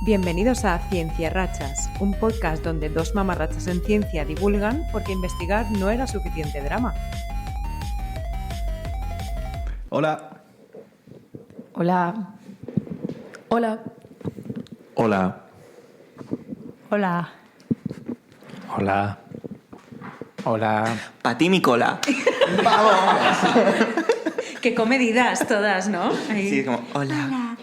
Bienvenidos a Cienciarrachas, un podcast donde dos mamarrachas en ciencia divulgan porque investigar no era suficiente drama. Hola. Hola. Hola. Hola. Hola. Hola. Hola. Pa' ti mi cola. ¡Vamos! Qué comedidas todas, ¿no? Ahí. Sí, como, hola.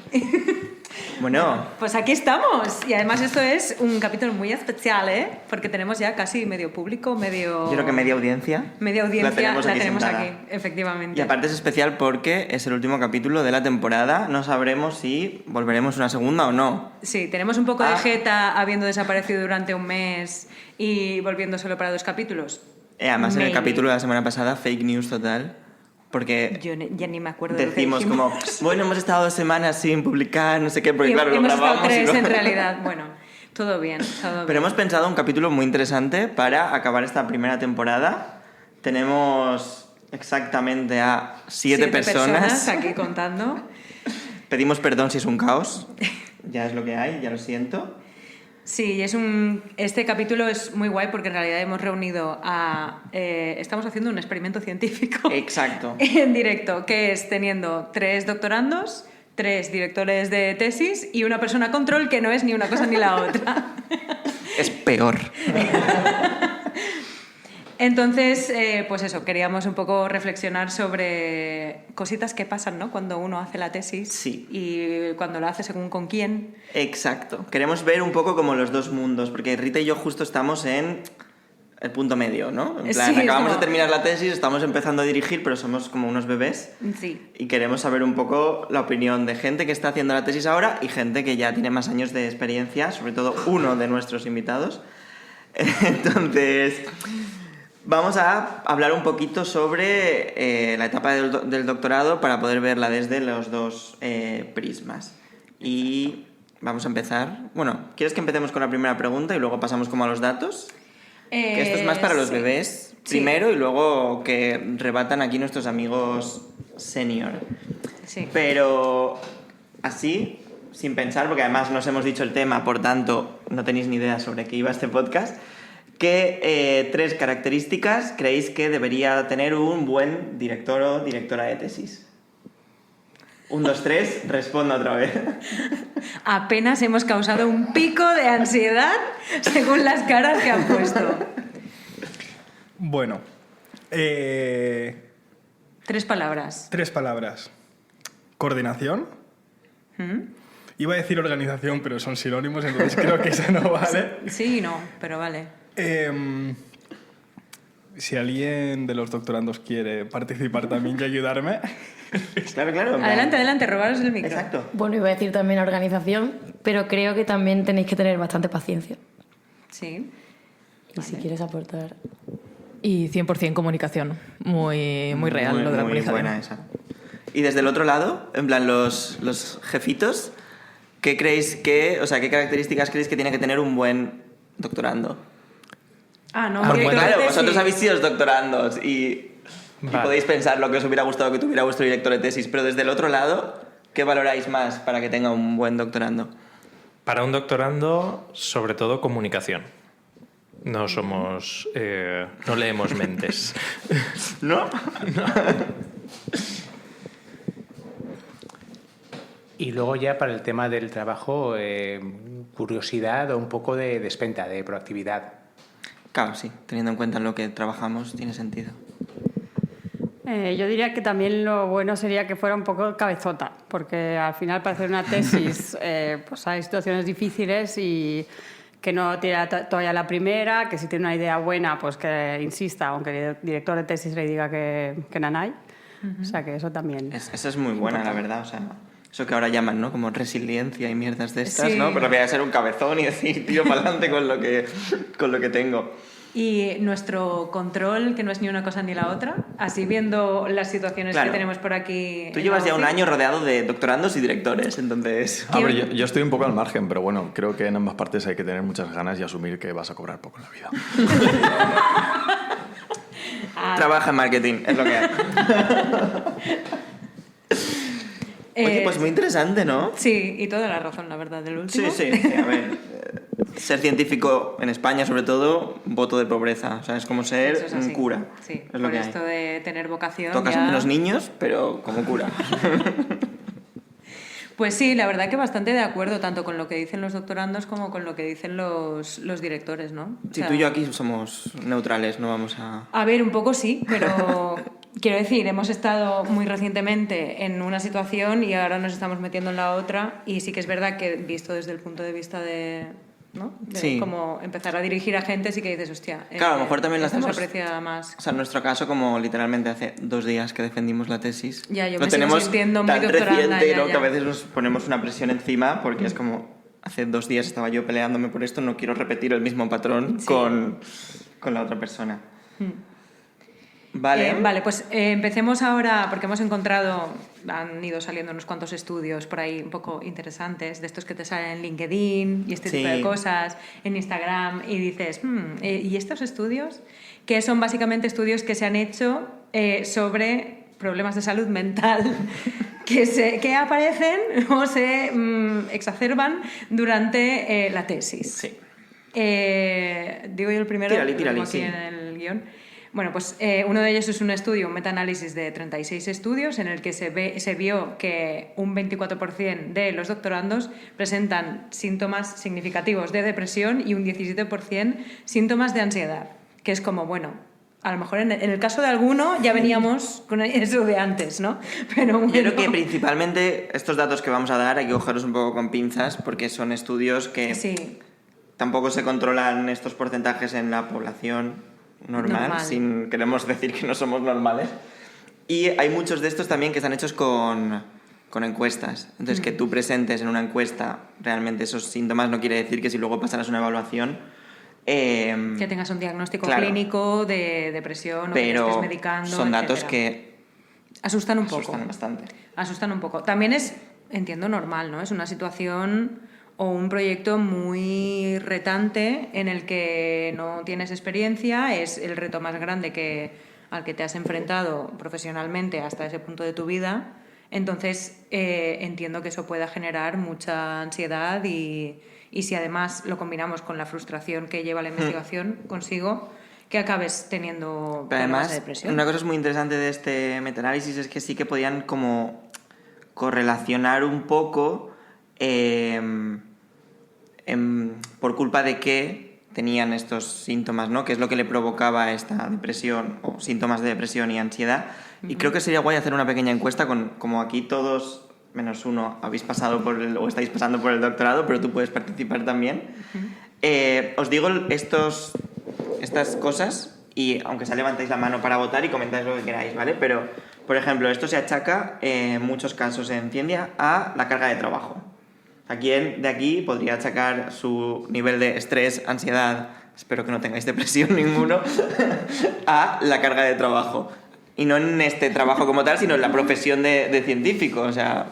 Bueno. Pues aquí estamos. Y además esto es un capítulo muy especial, ¿eh? Porque tenemos ya casi medio público, medio... Yo creo que media audiencia. Media audiencia la tenemos aquí, efectivamente. Y aparte es especial porque es el último capítulo de la temporada. No sabremos si volveremos una segunda o no. Sí, tenemos un poco de jeta habiendo desaparecido durante un mes y volviendo solo para 2 capítulos. Además, en el capítulo de la semana pasada, fake news total. Porque yo ya ni me acuerdo decimos de lo que como, bueno, hemos estado 2 semanas sin publicar, no sé qué, porque claro, lo hemos grabamos. Estado 3 en realidad, bueno, todo bien, todo bien. Pero hemos pensado un capítulo muy interesante para acabar esta primera temporada. Tenemos exactamente a 7 personas aquí contando. Pedimos perdón si es un caos. Ya es lo que hay, ya lo siento. Sí, este capítulo es muy guay porque en realidad hemos reunido a... estamos haciendo un experimento científico. Exacto. En directo, que es teniendo 3 doctorandos, 3 directores de tesis y una persona control que no es ni una cosa ni la otra. Es peor. Entonces, pues eso, queríamos un poco reflexionar sobre cositas que pasan, ¿no? Cuando uno hace la tesis. Sí. Y cuando la hace según con quién. Exacto. Queremos ver un poco como los dos mundos, porque Rita y yo justo estamos en el punto medio, ¿no? En plan, sí, acabamos de terminar la tesis, estamos empezando a dirigir, pero somos como unos bebés. Sí. Y queremos saber un poco la opinión de gente que está haciendo la tesis ahora y gente que ya tiene más años de experiencia, sobre todo uno de nuestros invitados. Entonces... vamos a hablar un poquito sobre la etapa del doctorado para poder verla desde los dos prismas. Y vamos a empezar... Bueno, ¿quieres que empecemos con la primera pregunta y luego pasamos como a los datos? Que esto es más para los bebés primero y luego que rebatan aquí nuestros amigos senior. Sí. Pero así, sin pensar, porque además nos hemos dicho el tema, por tanto no tenéis ni idea sobre qué iba este podcast... ¿Qué 3 características creéis que debería tener un buen director o directora de tesis? 1, 2, 3, responda otra vez. Apenas hemos causado un pico de ansiedad según las caras que han puesto. Bueno. 3 palabras. 3 palabras. Coordinación. Iba a decir organización, pero son sinónimos, entonces creo que esa no vale. Sí y no, pero vale. Si alguien de los doctorandos quiere participar también y ayudarme... Claro. Adelante, robaros el micro. Exacto. Bueno, iba a decir también organización, pero creo que también tenéis que tener bastante paciencia. Sí. Y si quieres aportar... Y 100% comunicación. Muy real lo de la muy comunicación. Buena esa. Y desde el otro lado, en plan los jefitos, ¿qué creéis que... O sea, ¿qué características creéis que tiene que tener un buen doctorando? No, Claro, vosotros habéis sido doctorandos y podéis pensar lo que os hubiera gustado que tuviera vuestro director de tesis, pero desde el otro lado, ¿qué valoráis más para que tenga un buen doctorando? Para un doctorando, sobre todo comunicación. No somos... no leemos mentes. ¿No? Y luego ya para el tema del trabajo, curiosidad o un poco de despenta, de proactividad. Claro, sí. Teniendo en cuenta en lo que trabajamos, tiene sentido. Yo diría que también lo bueno sería que fuera un poco cabezota, porque al final para hacer una tesis pues hay situaciones difíciles y que no tira todavía la primera, que si tiene una idea buena, pues que insista, aunque el director de tesis le diga que nanay. O sea que eso también... Esa es muy buena, la verdad, o sea... Eso que ahora llaman, ¿no? Como resiliencia y mierdas de estas, Sí. ¿no? Pero voy a ser un cabezón y decir, tiro para adelante con lo que tengo. Y nuestro control, que no es ni una cosa ni la otra, así viendo las situaciones que tenemos por aquí... Tú llevas ya un año rodeado de doctorandos y directores, entonces... A ver, yo estoy un poco al margen, pero bueno, creo que en ambas partes hay que tener muchas ganas y asumir que vas a cobrar poco en la vida. Trabaja en marketing, es lo que hay. Oye, pues muy interesante, ¿no? Sí, y toda la razón, la verdad, del último. Sí, a ver, ser científico en España, sobre todo, voto de pobreza. O sea, es como ser Eso es así. un cura. Sí, es lo por que hay. esto de tener vocación. Tocas ya... menos niños, pero como cura. Pues sí, la verdad que bastante de acuerdo, tanto con lo que dicen los doctorandos como con lo que dicen los directores, ¿no? O Si sea, tú y yo aquí somos neutrales, no vamos a... A ver, un poco sí, pero quiero decir, hemos estado muy recientemente en una situación y ahora nos estamos metiendo en la otra, y sí que es verdad que visto desde el punto de vista de... ¿no? De Sí. como empezar a dirigir a gente, sí que dices, hostia, Claro, a lo mejor también lo esto se hacemos... aprecia más. O sea, en nuestro caso, como literalmente hace 2 días que defendimos la tesis, Ya, yo lo me sigo tenemos sintiendo muy tan doctoranda, reciente, ya, ¿no? ya. Que a veces nos ponemos una presión encima porque es como, hace 2 días estaba yo peleándome por esto, no quiero repetir el mismo patrón Sí. con la otra persona. Vale. Vale, pues empecemos ahora, porque hemos encontrado, han ido saliendo unos cuantos estudios por ahí un poco interesantes, de estos que te salen en LinkedIn y este Sí. tipo de cosas, en Instagram, y dices, ¿y estos estudios? Que son básicamente estudios que se han hecho sobre problemas de salud mental que aparecen o se exacerban durante la tesis. Sí. Digo yo el primero, Tírale, lo tengo aquí sí. en el guión. Bueno, pues uno de ellos es un estudio, un metaanálisis de 36 estudios en el que se vio que un 24% de los doctorandos presentan síntomas significativos de depresión y un 17% síntomas de ansiedad, que es como, bueno, a lo mejor en el caso de alguno ya veníamos con eso de antes, ¿no? Pero bueno. Yo creo que principalmente estos datos que vamos a dar hay que cogerlos un poco con pinzas porque son estudios que Sí, tampoco se controlan estos porcentajes en la población normal, sin queremos decir que no somos normales. Y hay muchos de estos también que están hechos con encuestas. Entonces, que tú presentes en una encuesta realmente esos síntomas no quiere decir que si luego pasaras una evaluación... que tengas un diagnóstico claro, clínico de depresión o que te pero estés medicando, son datos etcétera. que Asustan un poco. asustan bastante. Asustan un poco. También es, entiendo, normal, ¿no? Es una situación o un proyecto muy retante en el que no tienes experiencia, es el reto más grande al que te has enfrentado profesionalmente hasta ese punto de tu vida. Entonces, entiendo que eso pueda generar mucha ansiedad y si además lo combinamos con la frustración que lleva la investigación consigo, que acabes teniendo Pero problemas de además, depresión. una cosa es muy interesante de este metaanálisis es que sí que podían como correlacionar un poco por culpa de qué tenían estos síntomas, ¿no? Que es lo que le provocaba esta depresión o síntomas de depresión y ansiedad. Y creo que sería guay hacer una pequeña encuesta como aquí todos, menos uno, habéis pasado o estáis pasando por el doctorado, pero tú puedes participar también. Os digo estas cosas y aunque sea levantáis la mano para votar y comentáis lo que queráis, ¿vale? Pero, por ejemplo, esto se achaca en muchos casos en ciencia a la carga de trabajo. ¿A quién de aquí podría achacar su nivel de estrés, ansiedad, espero que no tengáis depresión ninguno, a la carga de trabajo? Y no en este trabajo como tal, sino en la profesión de científico. O sea,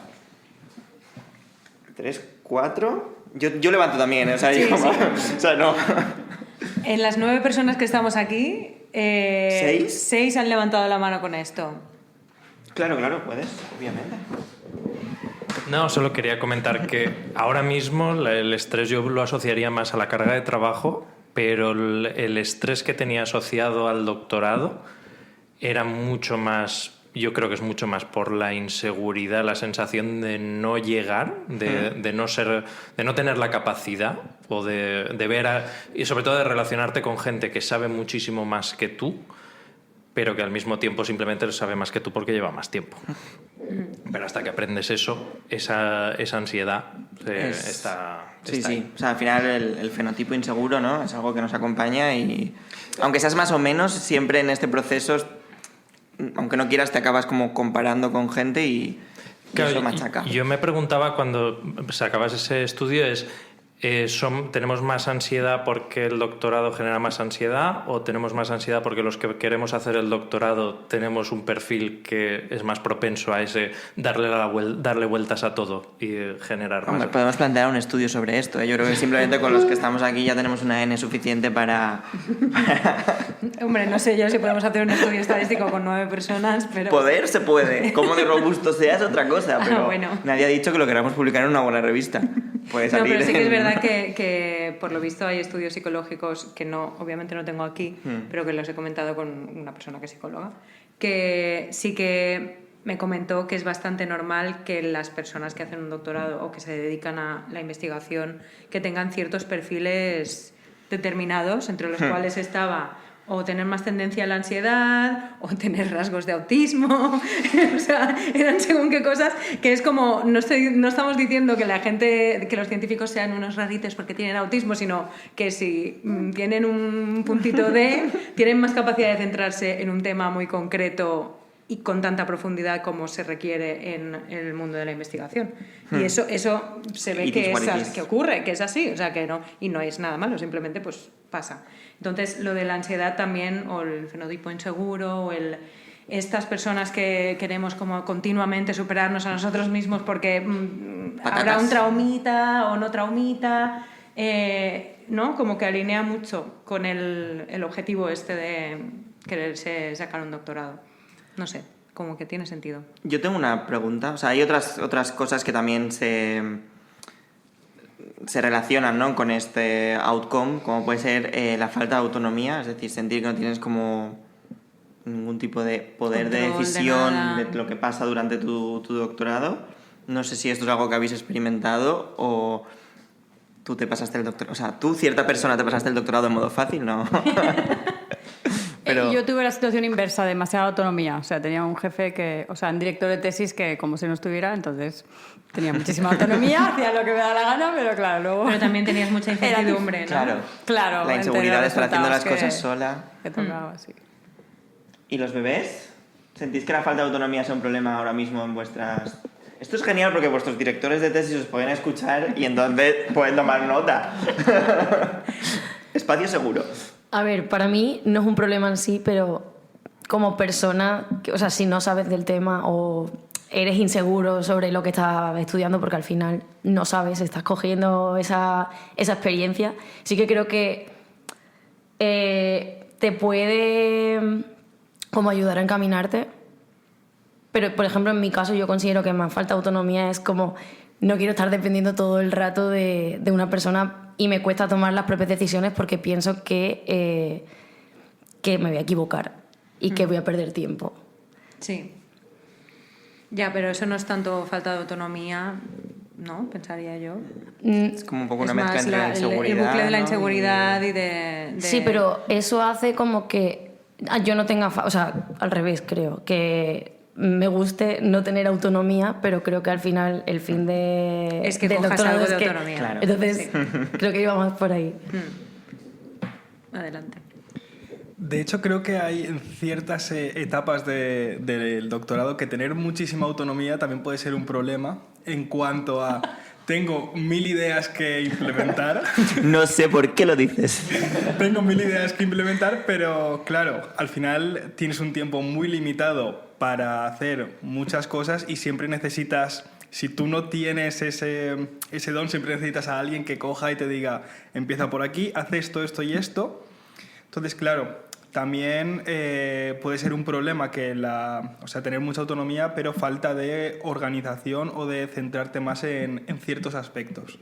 3, 4... Yo levanto también, ¿eh? O sea, Sí, yo, sí. o sea, no... En las 9 personas que estamos aquí, 6 han levantado la mano con esto. Claro, puedes, obviamente. No, solo quería comentar que ahora mismo el estrés yo lo asociaría más a la carga de trabajo, pero el estrés que tenía asociado al doctorado era mucho más, yo creo que es mucho más por la inseguridad, la sensación de no llegar, de no tener la capacidad o de ver y sobre todo de relacionarte con gente que sabe muchísimo más que tú, pero que al mismo tiempo simplemente sabe más que tú porque lleva más tiempo. Pero hasta que aprendes eso, esa ansiedad está Sí. ahí. O sea, al final el fenotipo inseguro, ¿no? Es algo que nos acompaña y aunque seas más o menos, siempre en este proceso, aunque no quieras, te acabas como comparando con gente y Claro, eso machaca. yo me preguntaba cuando sacabas ese estudio ¿tenemos más ansiedad porque el doctorado genera más ansiedad o tenemos más ansiedad porque los que queremos hacer el doctorado tenemos un perfil que es más propenso a ese darle vueltas a todo y generar Hombre, más? podemos plantear un estudio sobre esto, ¿eh? Yo creo que simplemente con los que estamos aquí ya tenemos una N suficiente para... Hombre, no sé yo si podemos hacer un estudio estadístico con 9 personas, pero... Poder se puede. Cómo de robusto sea es otra cosa, pero bueno. nadie ha dicho que lo queramos publicar en una buena revista. Puede No, salir pero sí que es en- verdad que por lo visto hay estudios psicológicos que no, obviamente no tengo aquí, pero que los he comentado con una persona que es psicóloga, que sí que me comentó que es bastante normal que las personas que hacen un doctorado o que se dedican a la investigación que tengan ciertos perfiles determinados, entre los cuales estaba o tener más tendencia a la ansiedad, o tener rasgos de autismo, o sea, eran según qué cosas, que es como, no estamos diciendo que la gente, que los científicos sean unos raritos porque tienen autismo, sino que si tienen un puntito de, tienen más capacidad de centrarse en un tema muy concreto y con tanta profundidad como se requiere en el mundo de la investigación. Y eso se ve It is what it is. que ocurre, que es así, o sea, que no, y no es nada malo, simplemente pues pasa. Entonces, lo de la ansiedad también, o el fenotipo inseguro, o estas personas que queremos como continuamente superarnos a nosotros mismos porque habrá un traumita o no traumita, ¿no? Como que alinea mucho con el objetivo este de quererse sacar un doctorado. No sé, como que tiene sentido. Yo tengo una pregunta. O sea, hay otras cosas que también se relacionan, ¿no?, con este outcome, como puede ser la falta de autonomía, es decir, sentir que no tienes como ningún tipo de poder de Control de decisión nada. de lo que pasa durante tu doctorado. No sé si esto es algo que habéis experimentado o tú te pasaste el doctorado. O sea, tú, cierta persona, te pasaste el doctorado en modo fácil, ¿no? Pero... Yo tuve la situación inversa, demasiada autonomía. O sea, tenía un jefe que, o sea, un director de tesis que como si no estuviera, entonces tenía muchísima autonomía, hacía lo que me daba la gana, pero claro, luego... Pero también tenías mucha incertidumbre, ¿no? Claro. Claro, La inseguridad de estar haciendo las resultados cosas sola. que tocaba, sí. ¿Y los bebés? ¿Sentís que la falta de autonomía sea un problema ahora mismo en vuestras...? Esto es genial porque vuestros directores de tesis os pueden escuchar y entonces pueden tomar nota. Espacio seguro. A ver, para mí no es un problema en sí, pero como persona, o sea, si no sabes del tema o eres inseguro sobre lo que estás estudiando, porque al final no sabes, estás cogiendo esa experiencia, sí que creo que te puede como ayudar a encaminarte. Pero, por ejemplo, en mi caso yo considero que más falta de autonomía es como no quiero estar dependiendo todo el rato de una persona y me cuesta tomar las propias decisiones porque pienso que me voy a equivocar y que voy a perder tiempo. Sí. Ya, pero eso no es tanto falta de autonomía, ¿no? Pensaría yo. Es como un poco una Es mezcla más entre la inseguridad. el bucle de la ¿no? inseguridad y de... Sí, pero eso hace como que yo no tenga... O sea, al revés, creo. Que me guste no tener autonomía, pero creo que al final el fin de... Es que del cojas doctorado algo es de que- autonomía. Claro. Entonces, creo que iba más por ahí. Adelante. De hecho, creo que hay en ciertas etapas del doctorado que tener muchísima autonomía también puede ser un problema en cuanto a tengo 1000 ideas que implementar. No sé por qué lo dices. Tengo 1000 ideas que implementar, pero claro, al final tienes un tiempo muy limitado para hacer muchas cosas y siempre necesitas, si tú no tienes ese don, siempre necesitas a alguien que coja y te diga, empieza por aquí, haz esto, esto y esto. Entonces, claro, también puede ser un problema que tener mucha autonomía, pero falta de organización o de centrarte más en ciertos aspectos.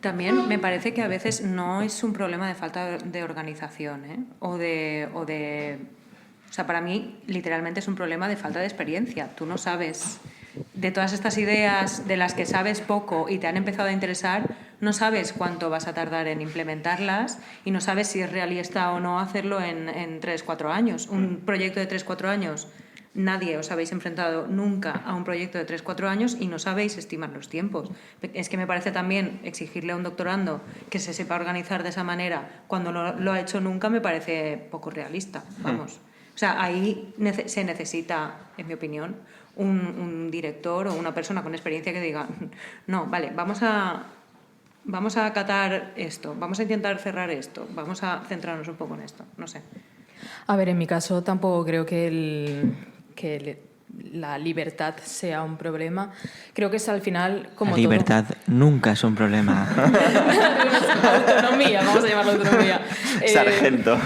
También me parece que a veces no es un problema de falta de organización, ¿eh? O sea, para mí literalmente es un problema de falta de experiencia. Tú no sabes de todas estas ideas de las que sabes poco y te han empezado a interesar, no sabes cuánto vas a tardar en implementarlas y no sabes si es realista o no hacerlo en 3-4 años. Un proyecto de 3-4 años, nadie os habéis enfrentado nunca a un proyecto de 3-4 años y no sabéis estimar los tiempos. Es que me parece también exigirle a un doctorando que se sepa organizar de esa manera cuando no lo ha hecho nunca me parece poco realista, vamos. O sea, ahí se necesita, en mi opinión, un director o una persona con experiencia que diga, no, vale, vamos a vamos a acatar esto, vamos a intentar cerrar esto, vamos a centrarnos un poco en esto, no sé. A ver, en mi caso tampoco creo que la libertad sea un problema. Creo que es al final como La libertad nunca es un problema. Autonomía, vamos a llamarlo autonomía. Sargento.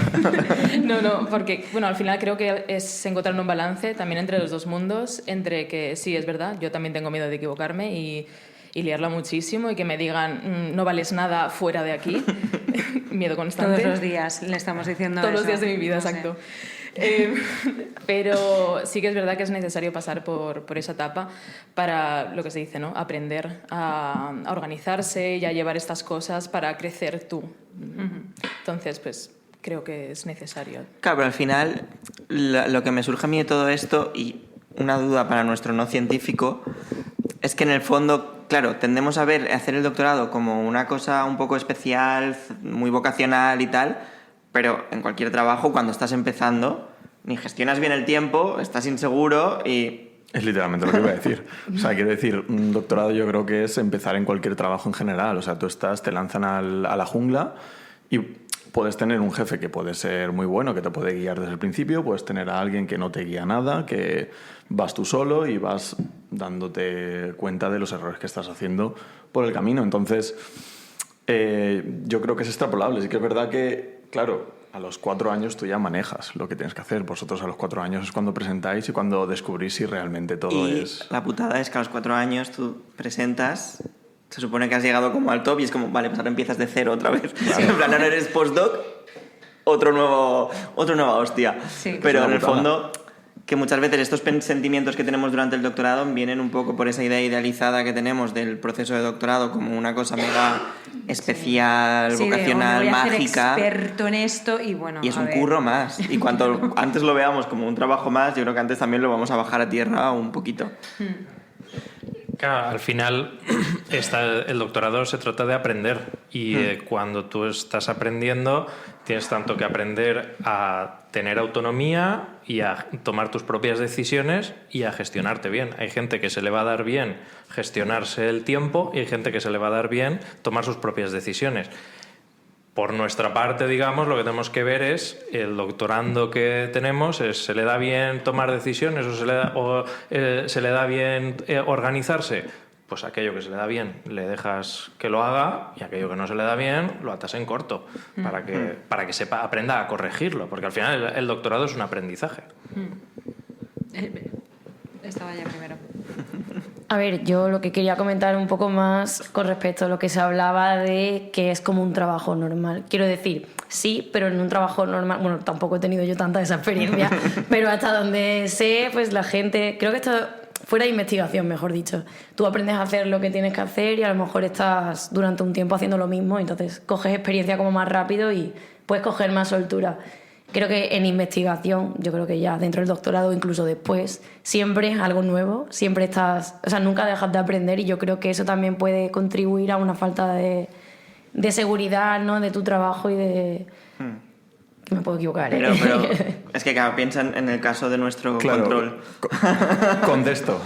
No, porque bueno, al final creo que es encontrar un balance también entre los dos mundos, entre que sí, es verdad, yo también tengo miedo de equivocarme y liarla muchísimo y que me digan no vales nada fuera de aquí. Miedo constante. Todos los días le estamos diciendo Todos eso. los días de mi vida, No sé. exacto. Pero sí que es verdad que es necesario pasar por esa etapa para, lo que se dice, ¿no? Aprender a organizarse y a llevar estas cosas para crecer tú. Entonces, pues creo que es necesario. Claro, pero al final lo que me surge a mí de todo esto, y una duda para nuestro no científico, es que en el fondo, claro, tendemos a ver hacer el doctorado como una cosa un poco especial, muy vocacional y tal, pero en cualquier trabajo, cuando estás empezando, ni gestionas bien el tiempo, estás inseguro y... Es literalmente lo que iba a decir. O sea, quiero decir, un doctorado yo creo que es empezar en cualquier trabajo en general. O sea, te lanzan a la jungla y puedes tener un jefe que puede ser muy bueno, que te puede guiar desde el principio, puedes tener a alguien que no te guía nada, que vas tú solo y vas dándote cuenta de los errores que estás haciendo por el camino. Entonces, yo creo que es extrapolable. Sí que es verdad que, claro, a los 4 años tú ya manejas lo que tienes que hacer. Vosotros a los 4 años es cuando presentáis y cuando descubrís si realmente todo y es... la putada es que a los 4 años tú presentas, se supone que has llegado como al top y es como, vale, pues ahora empiezas de cero otra vez. En plan, ahora eres postdoc, otra nueva hostia. Sí. Pero Es en una el putada. fondo, que muchas veces estos sentimientos que tenemos durante el doctorado vienen un poco por esa idea idealizada que tenemos del proceso de doctorado como una cosa mega especial, Sí, vocacional, voy a mágica. ser experto en esto y bueno, Y es a un ver. curro más. Y cuanto antes lo veamos como un trabajo más, yo creo que antes también lo vamos a bajar a tierra un poquito. Claro, al final el doctorado se trata de aprender y cuando tú estás aprendiendo tienes tanto que aprender a tener autonomía y a tomar tus propias decisiones y a gestionarte bien. Hay gente que se le va a dar bien gestionarse el tiempo y hay gente que se le va a dar bien tomar sus propias decisiones. Por nuestra parte, digamos, lo que tenemos que ver es el doctorando que tenemos, ¿se le da bien tomar decisiones o se le da bien organizarse? Pues aquello que se le da bien le dejas que lo haga y aquello que no se le da bien lo atas en corto para que aprenda a corregirlo, porque al final el doctorado es un aprendizaje. Estaba ya primero. A ver, yo lo que quería comentar un poco más con respecto a lo que se hablaba de que es como un trabajo normal. Quiero decir, sí, pero en un trabajo normal, bueno, tampoco he tenido yo tanta esa experiencia, pero hasta donde sé, pues la gente, creo que esto fuera de investigación, mejor dicho. Tú aprendes a hacer lo que tienes que hacer y a lo mejor estás durante un tiempo haciendo lo mismo, entonces coges experiencia como más rápido y puedes coger más soltura. Creo que en investigación, yo creo que ya dentro del doctorado, incluso después, siempre es algo nuevo, siempre estás, o sea, nunca dejas de aprender y yo creo que eso también puede contribuir a una falta de seguridad, ¿no? De tu trabajo y de... Que me puedo equivocar, ¿eh? Pero es que, claro, piensa en el caso de nuestro Claro, control. Contesto.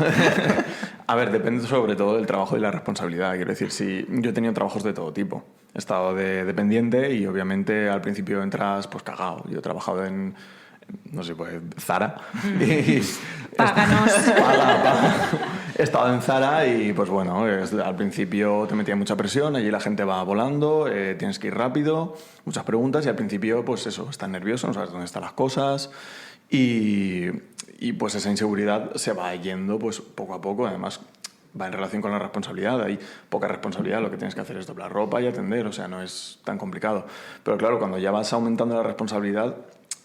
A ver, depende sobre todo del trabajo y la responsabilidad. Quiero decir, si yo he tenido trabajos de todo tipo. He estado de dependiente y obviamente al principio entras pues cagado. Yo he trabajado en no sé, pues Zara. Y Páganos. Paga. He estado en Zara y pues bueno, al principio te metía mucha presión, allí la gente va volando, tienes que ir rápido, muchas preguntas y al principio pues eso, estás nervioso, no sabes dónde están las cosas y pues esa inseguridad se va yendo pues poco a poco, además va en relación con la responsabilidad, hay poca responsabilidad, lo que tienes que hacer es doblar ropa y atender, o sea, no es tan complicado. Pero claro, cuando ya vas aumentando la responsabilidad,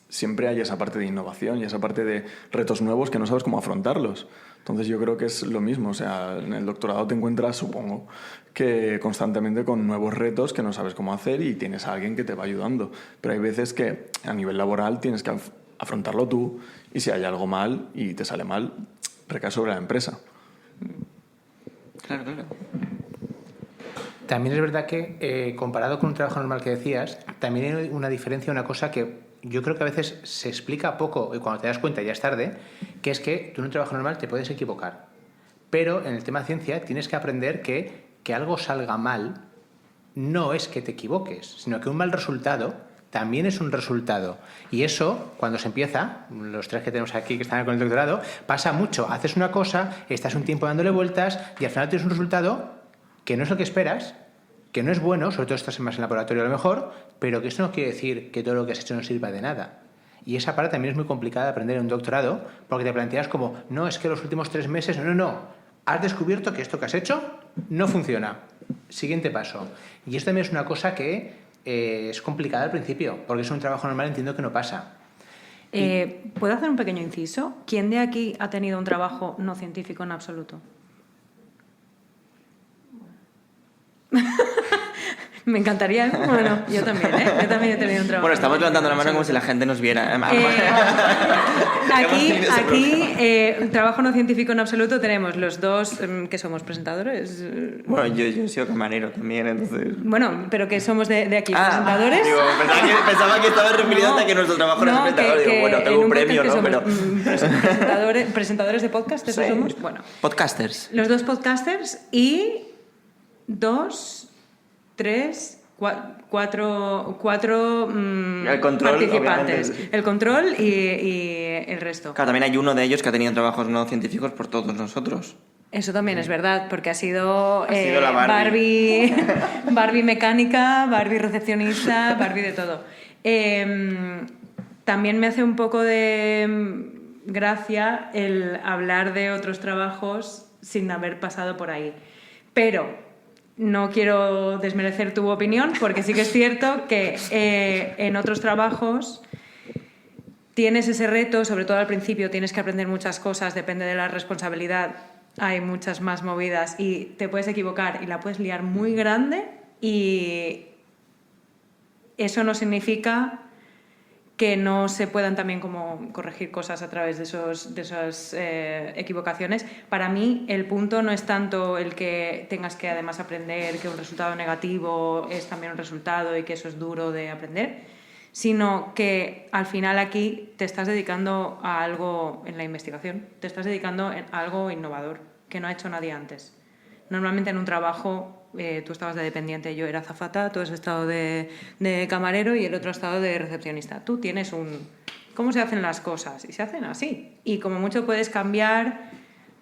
siempre hay esa parte de innovación y esa parte de retos nuevos que no sabes cómo afrontarlos. Entonces yo creo que es lo mismo, o sea, en el doctorado te encuentras, supongo, que constantemente con nuevos retos que no sabes cómo hacer y tienes a alguien que te va ayudando. Pero hay veces que a nivel laboral tienes que afrontarlo tú y si hay algo mal y te sale mal, recae sobre la empresa. Claro, claro. También es verdad que, comparado con un trabajo normal que decías, también hay una diferencia, una cosa que yo creo que a veces se explica poco y cuando te das cuenta ya es tarde, que es que tú en un trabajo normal te puedes equivocar. Pero en el tema de ciencia tienes que aprender que algo salga mal no es que te equivoques, sino que un mal resultado también es un resultado. Y eso, cuando se empieza, los 3 que tenemos aquí que están con el doctorado, pasa mucho. Haces una cosa, estás un tiempo dándole vueltas y al final tienes un resultado que no es lo que esperas, que no es bueno, sobre todo estás más en laboratorio a lo mejor, pero que eso no quiere decir que todo lo que has hecho no sirva de nada. Y esa parte también es muy complicada de aprender en un doctorado, porque te planteas como, no, es que los últimos 3 meses, no, has descubierto que esto que has hecho no funciona. Siguiente paso. Y esto también es una cosa que es complicada al principio, porque es un trabajo normal, entiendo que no pasa. ¿Puedo hacer un pequeño inciso? ¿Quién de aquí ha tenido un trabajo no científico en absoluto? Me encantaría. Bueno, yo también, ¿eh? Yo también he tenido un trabajo. Bueno, estamos levantando la mano como si la gente nos viera. Aquí, trabajo no científico en absoluto, tenemos los dos que somos presentadores. Bueno, yo he sido camarero también, entonces... Bueno, pero que somos de aquí, presentadores. Digo, pensaba que estabas refiriéndote a que nuestro trabajo no, es presentador. Digo, bueno, tengo un premio, ¿no? Pero... presentadores de podcast, ¿eso somos? Bueno. Podcasters. Los dos podcasters y 2, 3, 4 el control, participantes. obviamente. El control y el resto. Claro, también hay uno de ellos que ha tenido trabajos no científicos por todos nosotros. Eso también es verdad, porque ha sido la Barbie. Barbie mecánica, Barbie recepcionista, Barbie de todo. También me hace un poco de gracia el hablar de otros trabajos sin haber pasado por ahí. Pero no quiero desmerecer tu opinión, porque sí que es cierto que en otros trabajos tienes ese reto, sobre todo al principio tienes que aprender muchas cosas, depende de la responsabilidad, hay muchas más movidas y te puedes equivocar y la puedes liar muy grande, y eso no significa que no se puedan también como corregir cosas a través de esas equivocaciones. Para mí el punto no es tanto el que tengas que además aprender que un resultado negativo es también un resultado y que eso es duro de aprender, sino que al final aquí te estás dedicando a algo en la investigación, te estás dedicando a algo innovador que no ha hecho nadie antes. Normalmente en un trabajo tú estabas de dependiente, yo era azafata, tú has estado de camarero y el otro ha estado de recepcionista. Tú tienes ¿cómo se hacen las cosas? Y se hacen así. Y como mucho puedes cambiar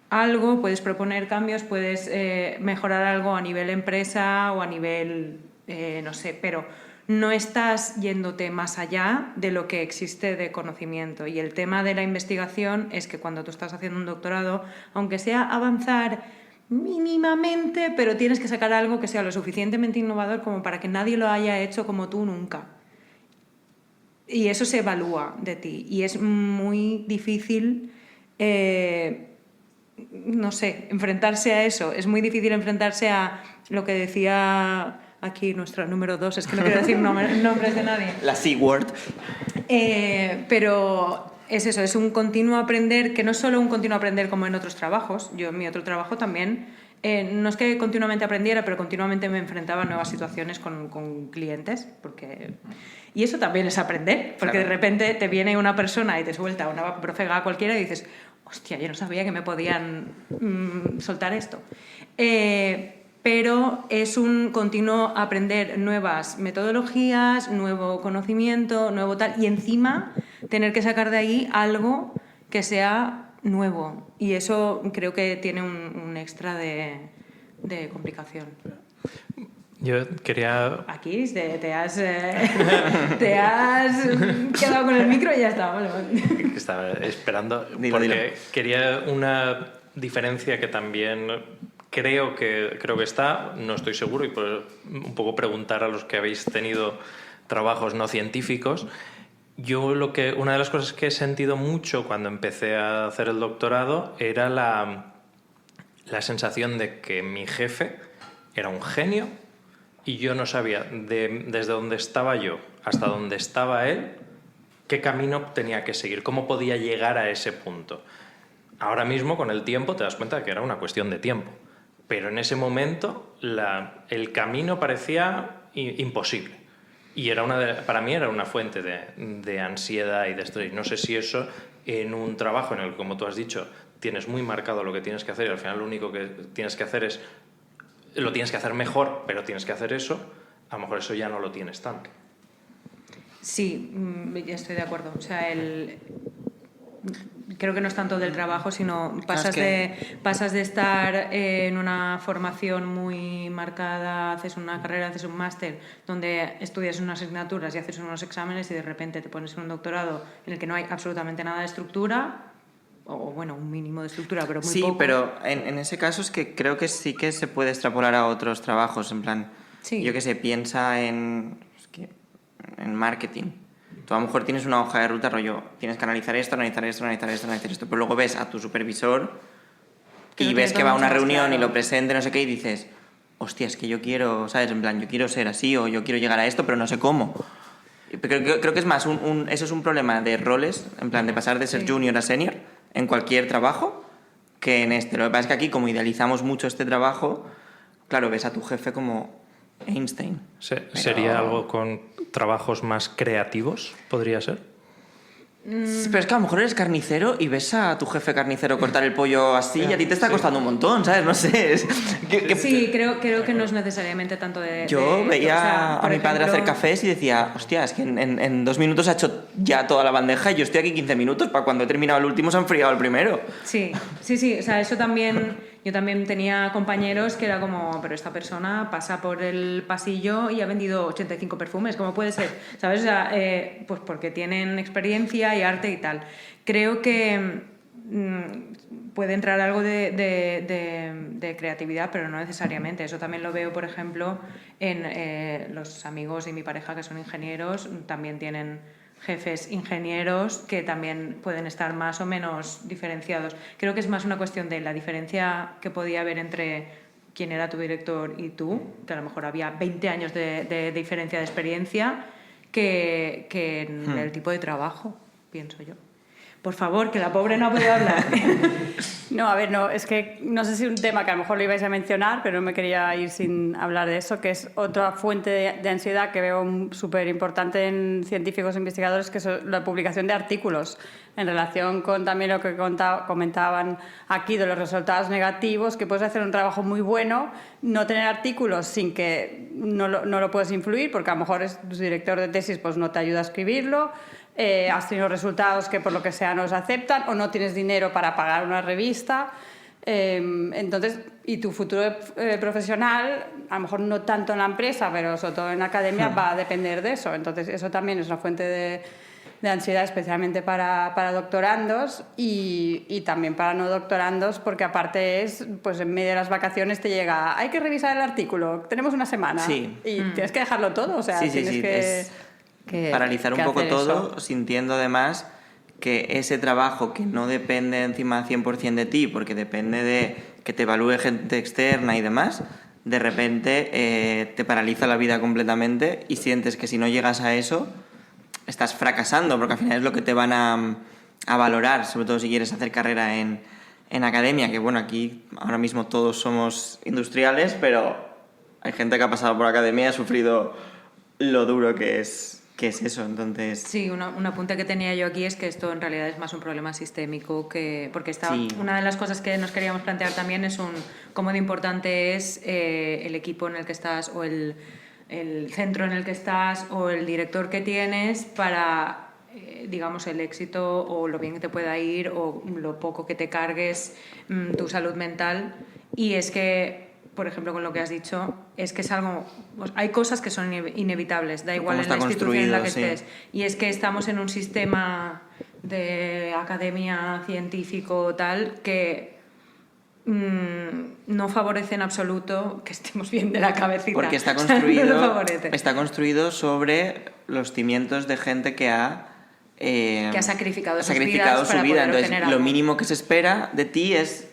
algo, puedes proponer cambios, puedes mejorar algo a nivel empresa o a nivel, no sé, pero no estás yéndote más allá de lo que existe de conocimiento. Y el tema de la investigación es que cuando tú estás haciendo un doctorado, aunque sea avanzar mínimamente, pero tienes que sacar algo que sea lo suficientemente innovador como para que nadie lo haya hecho como tú nunca. Y eso se evalúa de ti. Y es muy difícil, no sé, enfrentarse a eso. Es muy difícil enfrentarse a lo que decía aquí nuestra número 2, es que no quiero decir nombres de nadie. La C-word. Pero es eso, es un continuo aprender, que no es solo un continuo aprender como en otros trabajos. Yo en mi otro trabajo también, no es que continuamente aprendiera, pero continuamente me enfrentaba a nuevas situaciones con clientes. Y eso también es aprender, porque Claro. de repente te viene una persona y te suelta una profega cualquiera y dices, hostia, yo no sabía que me podían soltar esto. Pero es un continuo aprender nuevas metodologías, nuevo conocimiento, nuevo tal, y encima tener que sacar de ahí algo que sea nuevo. Y eso creo que tiene un extra de complicación. Yo quería... Aquí te has quedado con el micro y ya está. Vale. Estaba esperando, Dilo, porque dilo. quería una diferencia que también creo que está, no estoy seguro, y por un poco preguntar a los que habéis tenido trabajos no científicos. Yo una de las cosas que he sentido mucho cuando empecé a hacer el doctorado era la sensación de que mi jefe era un genio y yo no sabía desde donde estaba yo hasta donde estaba él qué camino tenía que seguir, cómo podía llegar a ese punto. Ahora mismo, con el tiempo, te das cuenta de que era una cuestión de tiempo. Pero en ese momento el camino parecía imposible. Y para mí era una fuente de ansiedad y de estrés. No sé si eso en un trabajo en el que, como tú has dicho, tienes muy marcado lo que tienes que hacer y al final lo único que tienes que hacer lo tienes que hacer mejor, pero tienes que hacer eso. a lo mejor eso ya no lo tienes tanto. Sí, ya estoy de acuerdo. O sea, creo que no es tanto del trabajo, sino pasas de estar en una formación muy marcada, haces una carrera, haces un máster, donde estudias unas asignaturas y haces unos exámenes y de repente te pones en un doctorado en el que no hay absolutamente nada de estructura, o bueno, un mínimo de estructura, pero muy sí, poco. Sí, pero en ese caso es que creo que sí que se puede extrapolar a otros trabajos, en plan, Sí. yo que sé, piensa en marketing. Tú a lo mejor tienes una hoja de ruta, rollo, tienes que analizar esto, pero luego ves a tu supervisor y ves que va a una reunión y lo presente, no sé qué, y dices, hostia, es que yo quiero, ¿sabes? En plan, yo quiero ser así o yo quiero llegar a esto, pero no sé cómo. Creo que es más, eso es un problema de roles, en plan, de pasar de ser junior a senior en cualquier trabajo, que en este. Lo que pasa es que aquí, como idealizamos mucho este trabajo, claro, ves a tu jefe como Einstein. ¿Sería algo con trabajos más creativos? ¿Podría ser? Sí, pero es que a lo mejor eres carnicero y ves a tu jefe carnicero cortar el pollo así y a ti te está costando un montón, ¿sabes? No sé. Sí, creo que no es necesariamente tanto de... Yo veía o sea, a mi padre hacer cafés y decía, hostia, es que en 2 minutos ha hecho ya toda la bandeja y yo estoy aquí 15 minutos, para cuando he terminado el último se ha enfriado el primero. Sí, o sea, eso también... Yo también tenía compañeros que era como, pero esta persona pasa por el pasillo y ha vendido 85 perfumes, ¿cómo puede ser? ¿Sabes? O sea, pues porque tienen experiencia y arte y tal. Creo que puede entrar algo de creatividad, pero no necesariamente. Eso también lo veo, por ejemplo, en los amigos y mi pareja que son ingenieros, también tienen jefes ingenieros que también pueden estar más o menos diferenciados. Creo que es más una cuestión de la diferencia que podía haber entre quién era tu director y tú, que a lo mejor había 20 años de diferencia de experiencia, que en el tipo de trabajo, pienso yo. Por favor, que la pobre no ha podido hablar. No, a ver, no, es que no sé si un tema que a lo mejor lo ibais a mencionar, pero no me quería ir sin hablar de eso, que es otra fuente de ansiedad que veo súper importante en científicos e investigadores, que es la publicación de artículos en relación con también lo que comentaban aquí de los resultados negativos, que puedes hacer un trabajo muy bueno, no tener artículos sin que no lo puedes influir, porque a lo mejor tu director de tesis pues no te ayuda a escribirlo, has tenido resultados que por lo que sea no se aceptan o no tienes dinero para pagar una revista. Entonces, y tu futuro profesional, a lo mejor no tanto en la empresa, pero sobre todo en la academia, va a depender de eso. Entonces, eso también es una fuente de ansiedad, especialmente para doctorandos y también para no doctorandos, porque aparte es, pues en medio de las vacaciones te llega, hay que revisar el artículo, tenemos una semana y tienes que dejarlo todo, o sea, tienes que paralizar un poco todo, eso. sintiendo además que ese trabajo que no depende encima 100% de ti, porque depende de que te evalúe gente externa y demás, de repente te paraliza la vida completamente y sientes que si no llegas a eso estás fracasando, porque al final es lo que te van a valorar, sobre todo si quieres hacer carrera en academia, que bueno, aquí ahora mismo todos somos industriales, pero hay gente que ha pasado por academia y ha sufrido lo duro que es eso, entonces... Sí, un apunte que tenía yo aquí es que esto en realidad es más un problema sistémico, porque Sí. una de las cosas que nos queríamos plantear también es cómo de importante es el equipo en el que estás o el centro en el que estás o el director que tienes para, digamos, el éxito o lo bien que te pueda ir o lo poco que te cargues tu salud mental. Y es que, por ejemplo, con lo que has dicho, es que es algo... Pues, hay cosas que son inevitables, da igual en la institución en la que estés. Y es que estamos en un sistema de academia científico tal que no favorece en absoluto que estemos bien de la cabecita. Porque está construido, no lo favorece. Está construido sobre los cimientos de gente que ha sacrificado su vida. Entonces, obtener lo algo. mínimo que se espera de ti es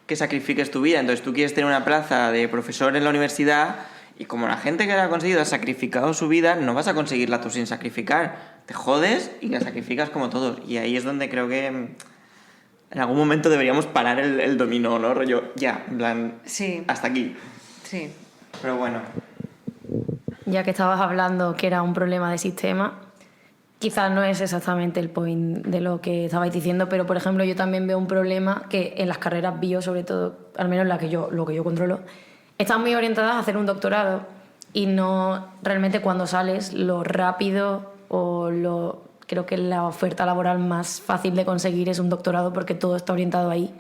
que sacrifiques tu vida. Entonces, tú quieres tener una plaza de profesor en la universidad y como la gente que la ha conseguido ha sacrificado su vida, no vas a conseguirla tú sin sacrificar. Te jodes y la sacrificas como todos. Y ahí es donde creo que en algún momento deberíamos parar el dominó, ¿no? Rollo, ya, en plan, Sí. hasta aquí. Sí. Pero bueno. Ya que estabas hablando que era un problema de sistema, quizás no es exactamente el point de lo que estabais diciendo, pero por ejemplo yo también veo un problema que en las carreras bio, sobre todo, al menos lo que yo controlo, están muy orientadas a hacer un doctorado y no realmente cuando sales lo rápido creo que la oferta laboral más fácil de conseguir es un doctorado porque todo está orientado ahí.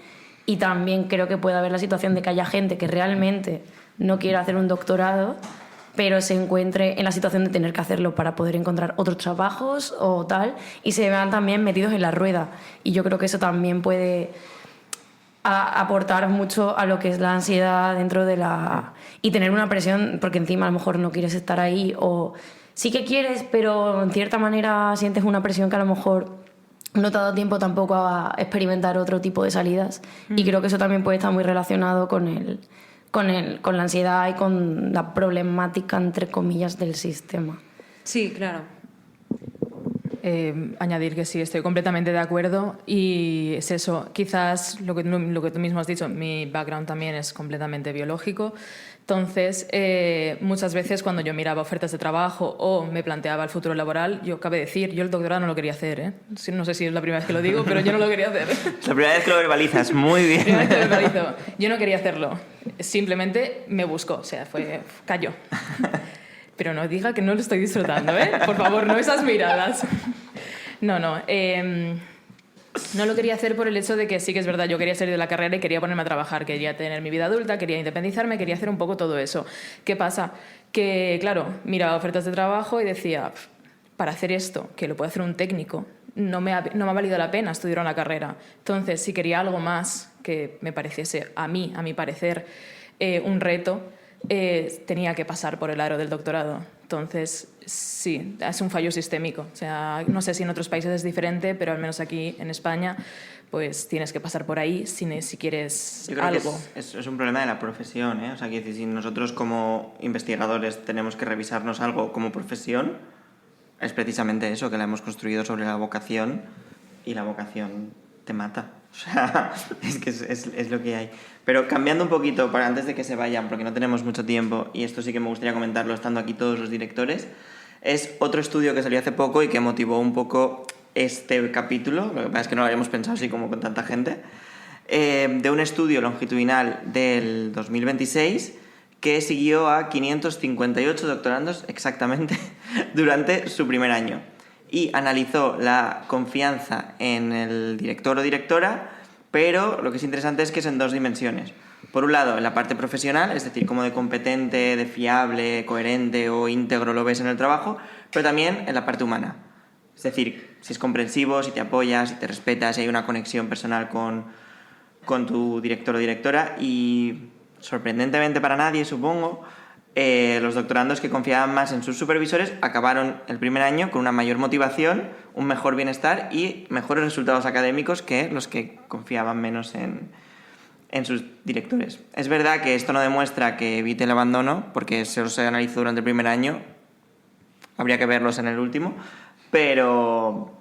Y también creo que puede haber la situación de que haya gente que realmente no quiera hacer un doctorado, pero se encuentre en la situación de tener que hacerlo para poder encontrar otros trabajos o tal, y se vean también metidos en la rueda. Y yo creo que eso también puede aportar mucho a lo que es la ansiedad dentro de la... y tener una presión, porque encima a lo mejor no quieres estar ahí, o sí que quieres, pero en cierta manera sientes una presión que a lo mejor no te ha dado tiempo tampoco a experimentar otro tipo de salidas. Y creo que eso también puede estar muy relacionado con la ansiedad y con la problemática, entre comillas, del sistema. Sí, claro. Añadir que sí, estoy completamente de acuerdo, y es eso, quizás lo que tú mismo has dicho, mi background también es completamente biológico, entonces muchas veces cuando yo miraba ofertas de trabajo o me planteaba el futuro laboral, yo cabe decir, yo el doctorado no lo quería hacer, ¿eh? No sé si es la primera vez que lo digo, pero yo no lo quería hacer. La primera vez que lo verbalizas, muy bien. La primera vez que lo verbalizo. Yo no quería hacerlo, simplemente me buscó, o sea, cayó. Pero no diga que no lo estoy disfrutando, ¿eh? Por favor, no esas miradas. No. No lo quería hacer por el hecho de que sí que es verdad, yo quería salir de la carrera y quería ponerme a trabajar, quería tener mi vida adulta, quería independizarme, quería hacer un poco todo eso. ¿Qué pasa? Que, claro, miraba ofertas de trabajo y decía, para hacer esto, que lo puede hacer un técnico, no me ha valido la pena estudiar una carrera. Entonces, si quería algo más que me pareciese, a mi parecer, un reto, tenía que pasar por el aro del doctorado. Entonces, sí, es un fallo sistémico. O sea, no sé si en otros países es diferente, pero al menos aquí en España, pues tienes que pasar por ahí si quieres Yo creo algo. que es un problema de la profesión, ¿eh? O sea, que si nosotros como investigadores tenemos que revisarnos algo como profesión, es precisamente eso, que la hemos construido sobre la vocación, y la vocación te mata. O sea, es que es lo que hay. Pero cambiando un poquito, antes de que se vayan, porque no tenemos mucho tiempo, y esto sí que me gustaría comentarlo estando aquí todos los directores, es otro estudio que salió hace poco y que motivó un poco este capítulo, lo que pasa es que no lo habíamos pensado así como con tanta gente, de un estudio longitudinal del 2026 que siguió a 558 doctorandos exactamente durante su primer año. Y analizó la confianza en el director o directora, pero lo que es interesante es que es en dos dimensiones. Por un lado, en la parte profesional, es decir, cómo de competente, de fiable, coherente o íntegro lo ves en el trabajo, pero también en la parte humana. Es decir, si es comprensivo, si te apoya, si te respeta, si hay una conexión personal con tu director o directora. Y sorprendentemente para nadie, supongo, los doctorandos que confiaban más en sus supervisores acabaron el primer año con una mayor motivación, un mejor bienestar y mejores resultados académicos que los que confiaban menos en sus directores. Es verdad que esto no demuestra que evite el abandono, porque se los analizó durante el primer año, habría que verlos en el último, pero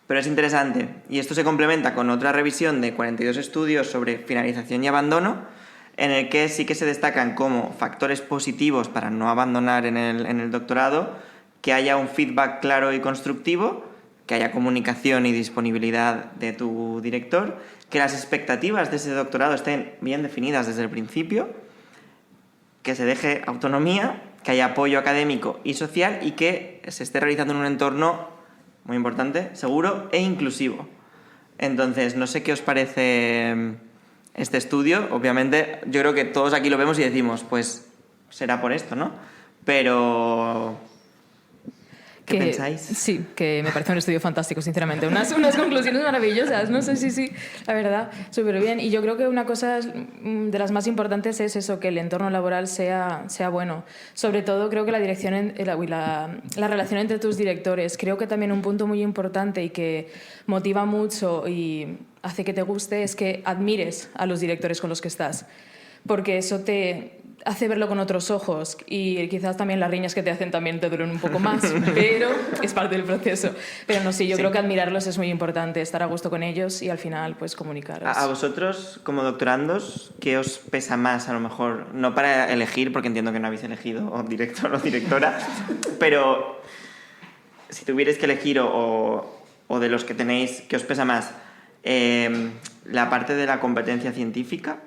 es interesante. Y esto se complementa con otra revisión de 42 estudios sobre finalización y abandono, en el que sí que se destacan como factores positivos para no abandonar en el doctorado, que haya un feedback claro y constructivo, que haya comunicación y disponibilidad de tu director, que las expectativas de ese doctorado estén bien definidas desde el principio, que se deje autonomía, que haya apoyo académico y social y que se esté realizando en un entorno, muy importante, seguro e inclusivo. Entonces, no sé qué os parece este estudio. Obviamente, yo creo que todos aquí lo vemos y decimos, pues será por esto, ¿no? Pero ¿qué pensáis? Sí, que me parece un estudio fantástico, sinceramente. Unas conclusiones maravillosas, no sé, sí, la verdad, súper bien. Y yo creo que una cosa de las más importantes es eso, que el entorno laboral sea bueno. Sobre todo, creo que la relación entre tus directores. Creo que también un punto muy importante y que motiva mucho y hace que te guste es que admires a los directores con los que estás. Porque eso te hace verlo con otros ojos y quizás también las riñas que te hacen también te duelen un poco más, pero es parte del proceso. Pero no, sí, yo creo que admirarlos es muy importante, estar a gusto con ellos y al final pues comunicar. A vosotros, como doctorandos, ¿qué os pesa más a lo mejor? No para elegir, porque entiendo que no habéis elegido o director o directora, pero si tuvierais que elegir o de los que tenéis, ¿qué os pesa más? ¿La parte de la competencia científica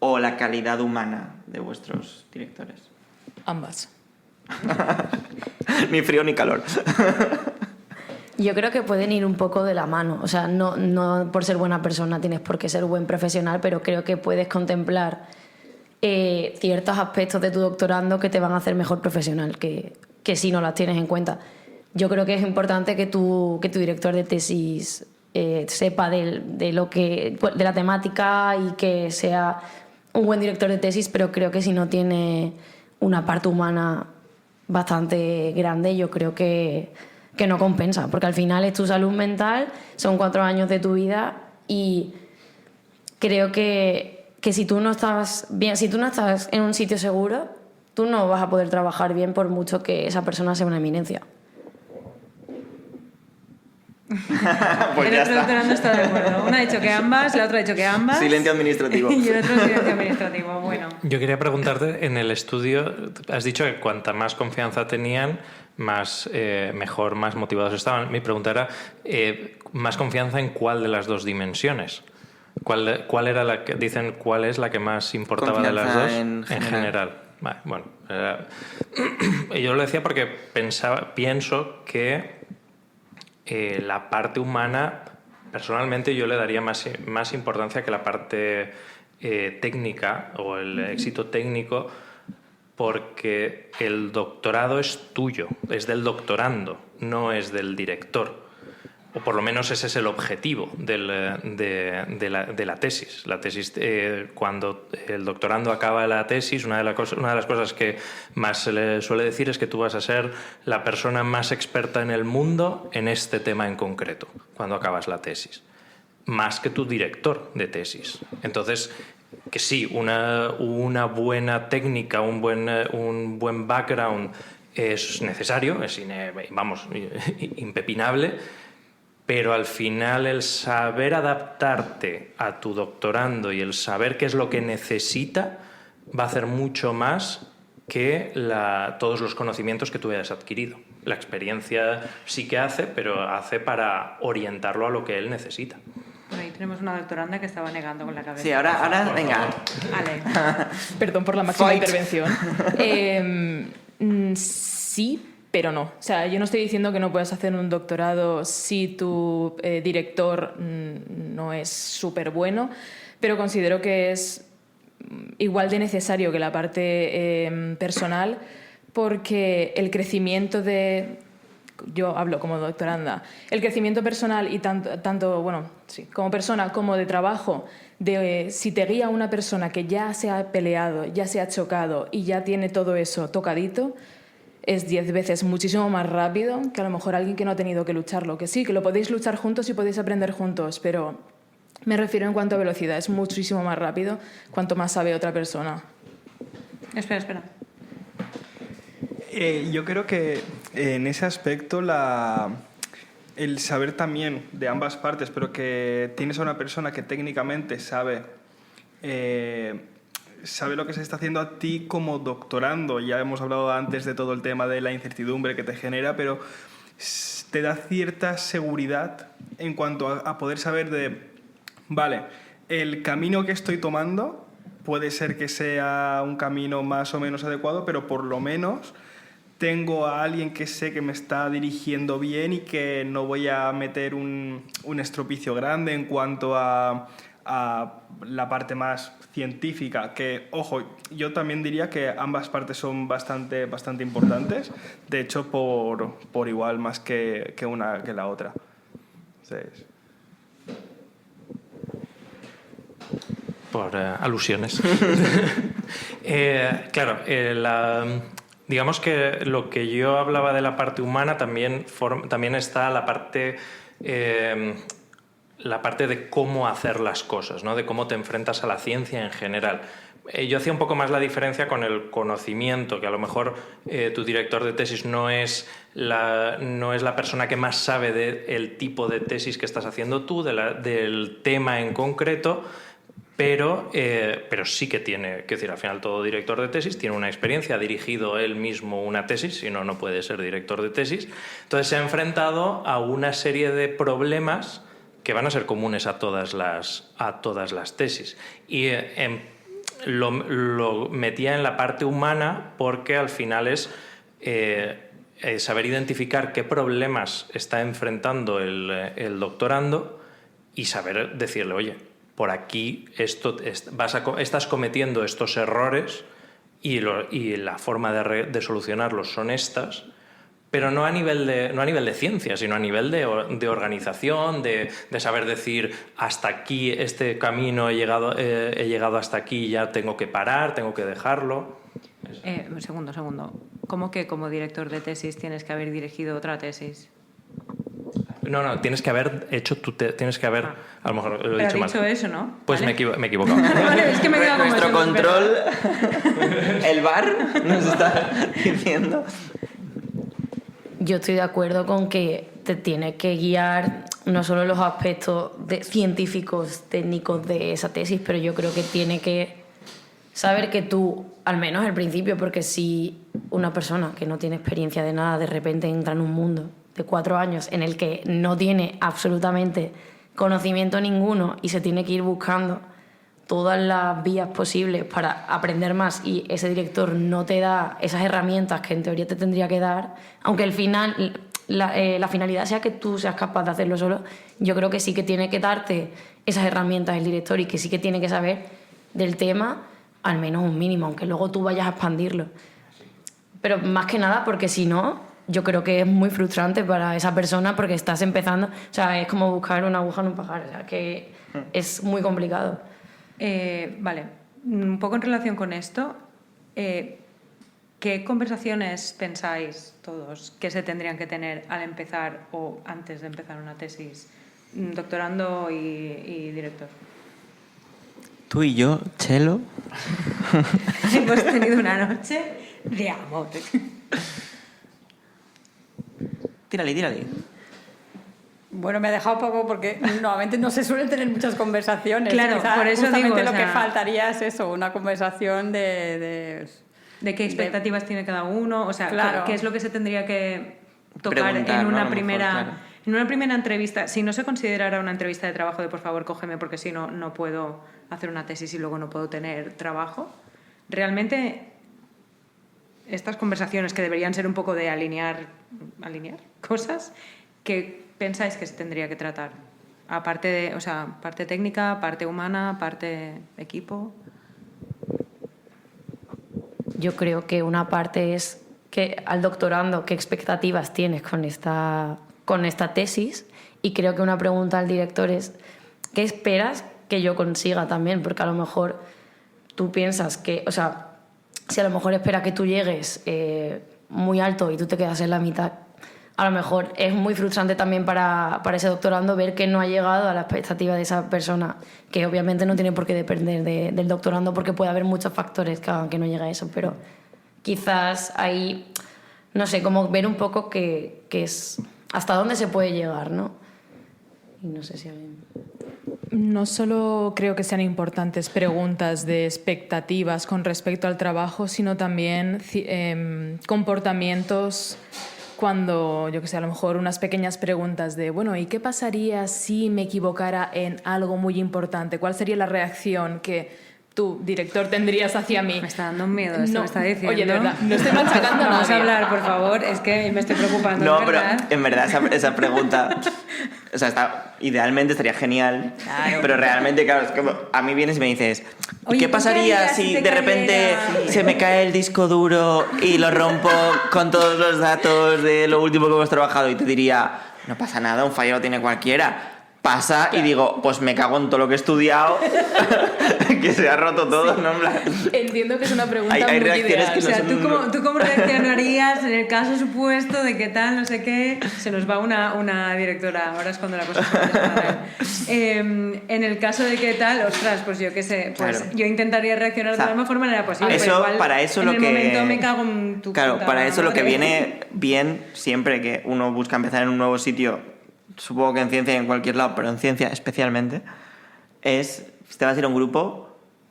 o la calidad humana de vuestros directores? Ambas. Ni frío ni calor. Yo creo que pueden ir un poco de la mano. O sea, no por ser buena persona tienes por qué ser buen profesional, pero creo que puedes contemplar ciertos aspectos de tu doctorando que te van a hacer mejor profesional, que si no las tienes en cuenta. Yo creo que es importante que tu director de tesis sepa de la temática y que sea un buen director de tesis, pero creo que si no tiene una parte humana bastante grande, yo creo que no compensa, porque al final es tu salud mental, son 4 años de tu vida y creo que si tú no estás bien, si tú no estás en un sitio seguro, tú no vas a poder trabajar bien por mucho que esa persona sea una eminencia. Pues el ya otro doctorando está de acuerdo. Una ha dicho que ambas, la otra ha dicho que ambas. Silencio administrativo. Y el otro silencio administrativo. Bueno. Yo quería preguntarte, en el estudio has dicho que cuanta más confianza tenían, más mejor, más motivados estaban. Mi pregunta era, ¿más confianza en cuál de las dos dimensiones? ¿Cuál era la que dicen cuál es la que más importaba de las dos? En general. Vale, bueno, yo lo decía porque pienso que la parte humana, personalmente yo le daría más importancia que la parte técnica o el éxito técnico, porque el doctorado es tuyo, es del doctorando, no es del director. O por lo menos ese es el objetivo de la tesis. La tesis, cuando el doctorando acaba la tesis, una de las cosas que más se le suele decir es que tú vas a ser la persona más experta en el mundo en este tema en concreto, cuando acabas la tesis, más que tu director de tesis. Entonces, que sí, una buena técnica, un buen background es necesario, es impepinable, pero al final el saber adaptarte a tu doctorando y el saber qué es lo que necesita va a hacer mucho más que todos los conocimientos que tú hayas adquirido. La experiencia sí que hace, pero hace para orientarlo a lo que él necesita. Por ahí tenemos una doctoranda que estaba negando con la cabeza. Sí, ahora venga. Vale. Perdón por la máxima Fight. intervención. Sí, pero no. O sea, yo no estoy diciendo que no puedas hacer un doctorado si tu director no es súper bueno, pero considero que es igual de necesario que la parte personal, porque el crecimiento yo hablo como doctoranda, el crecimiento personal y tanto como persona como de trabajo, si te guía una persona que ya se ha peleado, ya se ha chocado y ya tiene todo eso tocadito, es 10 veces muchísimo más rápido que a lo mejor alguien que no ha tenido que lucharlo. Que sí, que lo podéis luchar juntos y podéis aprender juntos, pero me refiero en cuanto a velocidad, es muchísimo más rápido cuanto más sabe otra persona. Espera. Yo creo que en ese aspecto el saber también de ambas partes, pero que tienes a una persona que técnicamente sabe lo que se está haciendo a ti como doctorando. Ya hemos hablado antes de todo el tema de la incertidumbre que te genera, pero te da cierta seguridad en cuanto a poder saber vale, el camino que estoy tomando puede ser que sea un camino más o menos adecuado, pero por lo menos tengo a alguien que sé que me está dirigiendo bien y que no voy a meter un estropicio grande en cuanto a la parte más científica, que, ojo, yo también diría que ambas partes son bastante importantes, de hecho por igual más que una que la otra. Entonces, por alusiones. Claro, digamos que lo que yo hablaba de la parte humana también está la parte de cómo hacer las cosas, ¿no? De cómo te enfrentas a la ciencia en general. Yo hacía un poco más la diferencia con el conocimiento, que a lo mejor tu director de tesis no es la persona que más sabe del tipo de tesis que estás haciendo tú, del tema en concreto, pero sí que tiene, que decir, al final todo director de tesis tiene una experiencia, ha dirigido él mismo una tesis, si no, no puede ser director de tesis. Entonces se ha enfrentado a una serie de problemas que van a ser comunes a todas las tesis. Y lo metía en la parte humana porque al final es saber identificar qué problemas está enfrentando el doctorando y saber decirle, oye, por aquí estás cometiendo estos errores y la forma de solucionarlos son estas, pero no a nivel de ciencia, sino a nivel de organización, de saber decir, hasta aquí este camino he llegado hasta aquí, ya tengo que parar, tengo que dejarlo. Un segundo. ¿Cómo que como director de tesis tienes que haber dirigido otra tesis? No, tienes que haber hecho tienes que haber, a lo mejor lo he dicho mal. Pero has dicho eso, ¿no? Pues ¿vale? me he equivocado. Vale, es que me he quedado como Nuestro eso, control, el VAR, nos está diciendo. Yo estoy de acuerdo con que te tiene que guiar no solo los aspectos científicos, técnicos de esa tesis, pero yo creo que tiene que saber que tú, al menos al principio, porque si una persona que no tiene experiencia de nada de repente entra en un mundo de 4 años en el que no tiene absolutamente conocimiento ninguno y se tiene que ir buscando todas las vías posibles para aprender más y ese director no te da esas herramientas que en teoría te tendría que dar, aunque al final la finalidad sea que tú seas capaz de hacerlo solo, yo creo que sí que tiene que darte esas herramientas el director y que sí que tiene que saber del tema al menos un mínimo, aunque luego tú vayas a expandirlo. Pero más que nada porque si no, yo creo que es muy frustrante para esa persona porque estás empezando, o sea, es como buscar una aguja en un pajar, o sea, que es muy complicado. Vale, un poco en relación con esto, ¿qué conversaciones pensáis todos que se tendrían que tener al empezar o antes de empezar una tesis, doctorando y director? Tú y yo, Chelo. Hemos tenido una noche de amor. Tírale. Bueno, me ha dejado poco porque normalmente no se suelen tener muchas conversaciones. Claro, Quizá por eso justamente digo, lo o sea, que faltaría es eso, una conversación ¿De qué expectativas tiene cada uno? O sea, Claro. ¿qué es lo que se tendría que tocar Preguntar, en ¿no? A una lo primera... mejor, claro. En una primera entrevista, si no se considerara una entrevista de trabajo de por favor cógeme porque si no, no puedo hacer una tesis y luego no puedo tener trabajo, realmente estas conversaciones que deberían ser un poco de alinear cosas, ¿qué pensáis que se tendría que tratar? Aparte de, o sea, parte técnica, parte humana, parte equipo. Yo creo que una parte es que al doctorando, ¿qué expectativas tienes con esta tesis? Y creo que una pregunta al director es, ¿qué esperas que yo consiga también? Porque a lo mejor tú piensas que, o sea, si a lo mejor espera que tú llegues muy alto y tú te quedas en la mitad, a lo mejor es muy frustrante también para ese doctorando ver que no ha llegado a la expectativa de esa persona, que obviamente no tiene por qué depender del doctorando porque puede haber muchos factores que hagan que no llegue a eso, pero quizás ahí, no sé, como ver un poco que es hasta dónde se puede llegar, ¿no? Y no sé si alguien... No solo creo que sean importantes preguntas de expectativas con respecto al trabajo, sino también comportamientos cuando, yo que sé, a lo mejor unas pequeñas preguntas de, bueno, ¿y qué pasaría si me equivocara en algo muy importante? ¿Cuál sería la reacción que tú, director, tendrías hacia mí? Me está dando un miedo esto No. me está diciendo. Oye, de verdad, no estoy machacando a Vamos nadie. a hablar, por favor, es que me estoy preocupando. No, ¿en pero verdad? en verdad esa pregunta, o sea, idealmente estaría genial, Claro. pero realmente, claro, es como a mí vienes y me dices, ¿y Oye, qué ¿tú qué pasaría harías si si te de repente cayera? se me cae el disco duro y lo rompo con todos los datos de lo último que hemos trabajado? Y te diría, no pasa nada, un fallo lo tiene cualquiera. Pasa y digo, pues me cago en todo lo que he estudiado, que se ha roto todo, ¿no? En plan, Entiendo que es una pregunta Hay muy reacciones ideal. que O sea, son- ¿tú cómo reaccionarías en el caso supuesto de que tal, no sé qué? Se nos va una directora, ahora es cuando la cosa se puede disparar. En el caso de que tal, ostras, pues yo qué sé, pues Claro. yo intentaría reaccionar O sea, de la mejor manera posible. eso, pero igual para eso en lo el que... momento me cago en tu Claro, puta para eso lo que madre. viene bien siempre que uno busca empezar en un nuevo sitio, supongo que en ciencia y en cualquier lado, pero en ciencia especialmente, es, si te vas a ir a un grupo,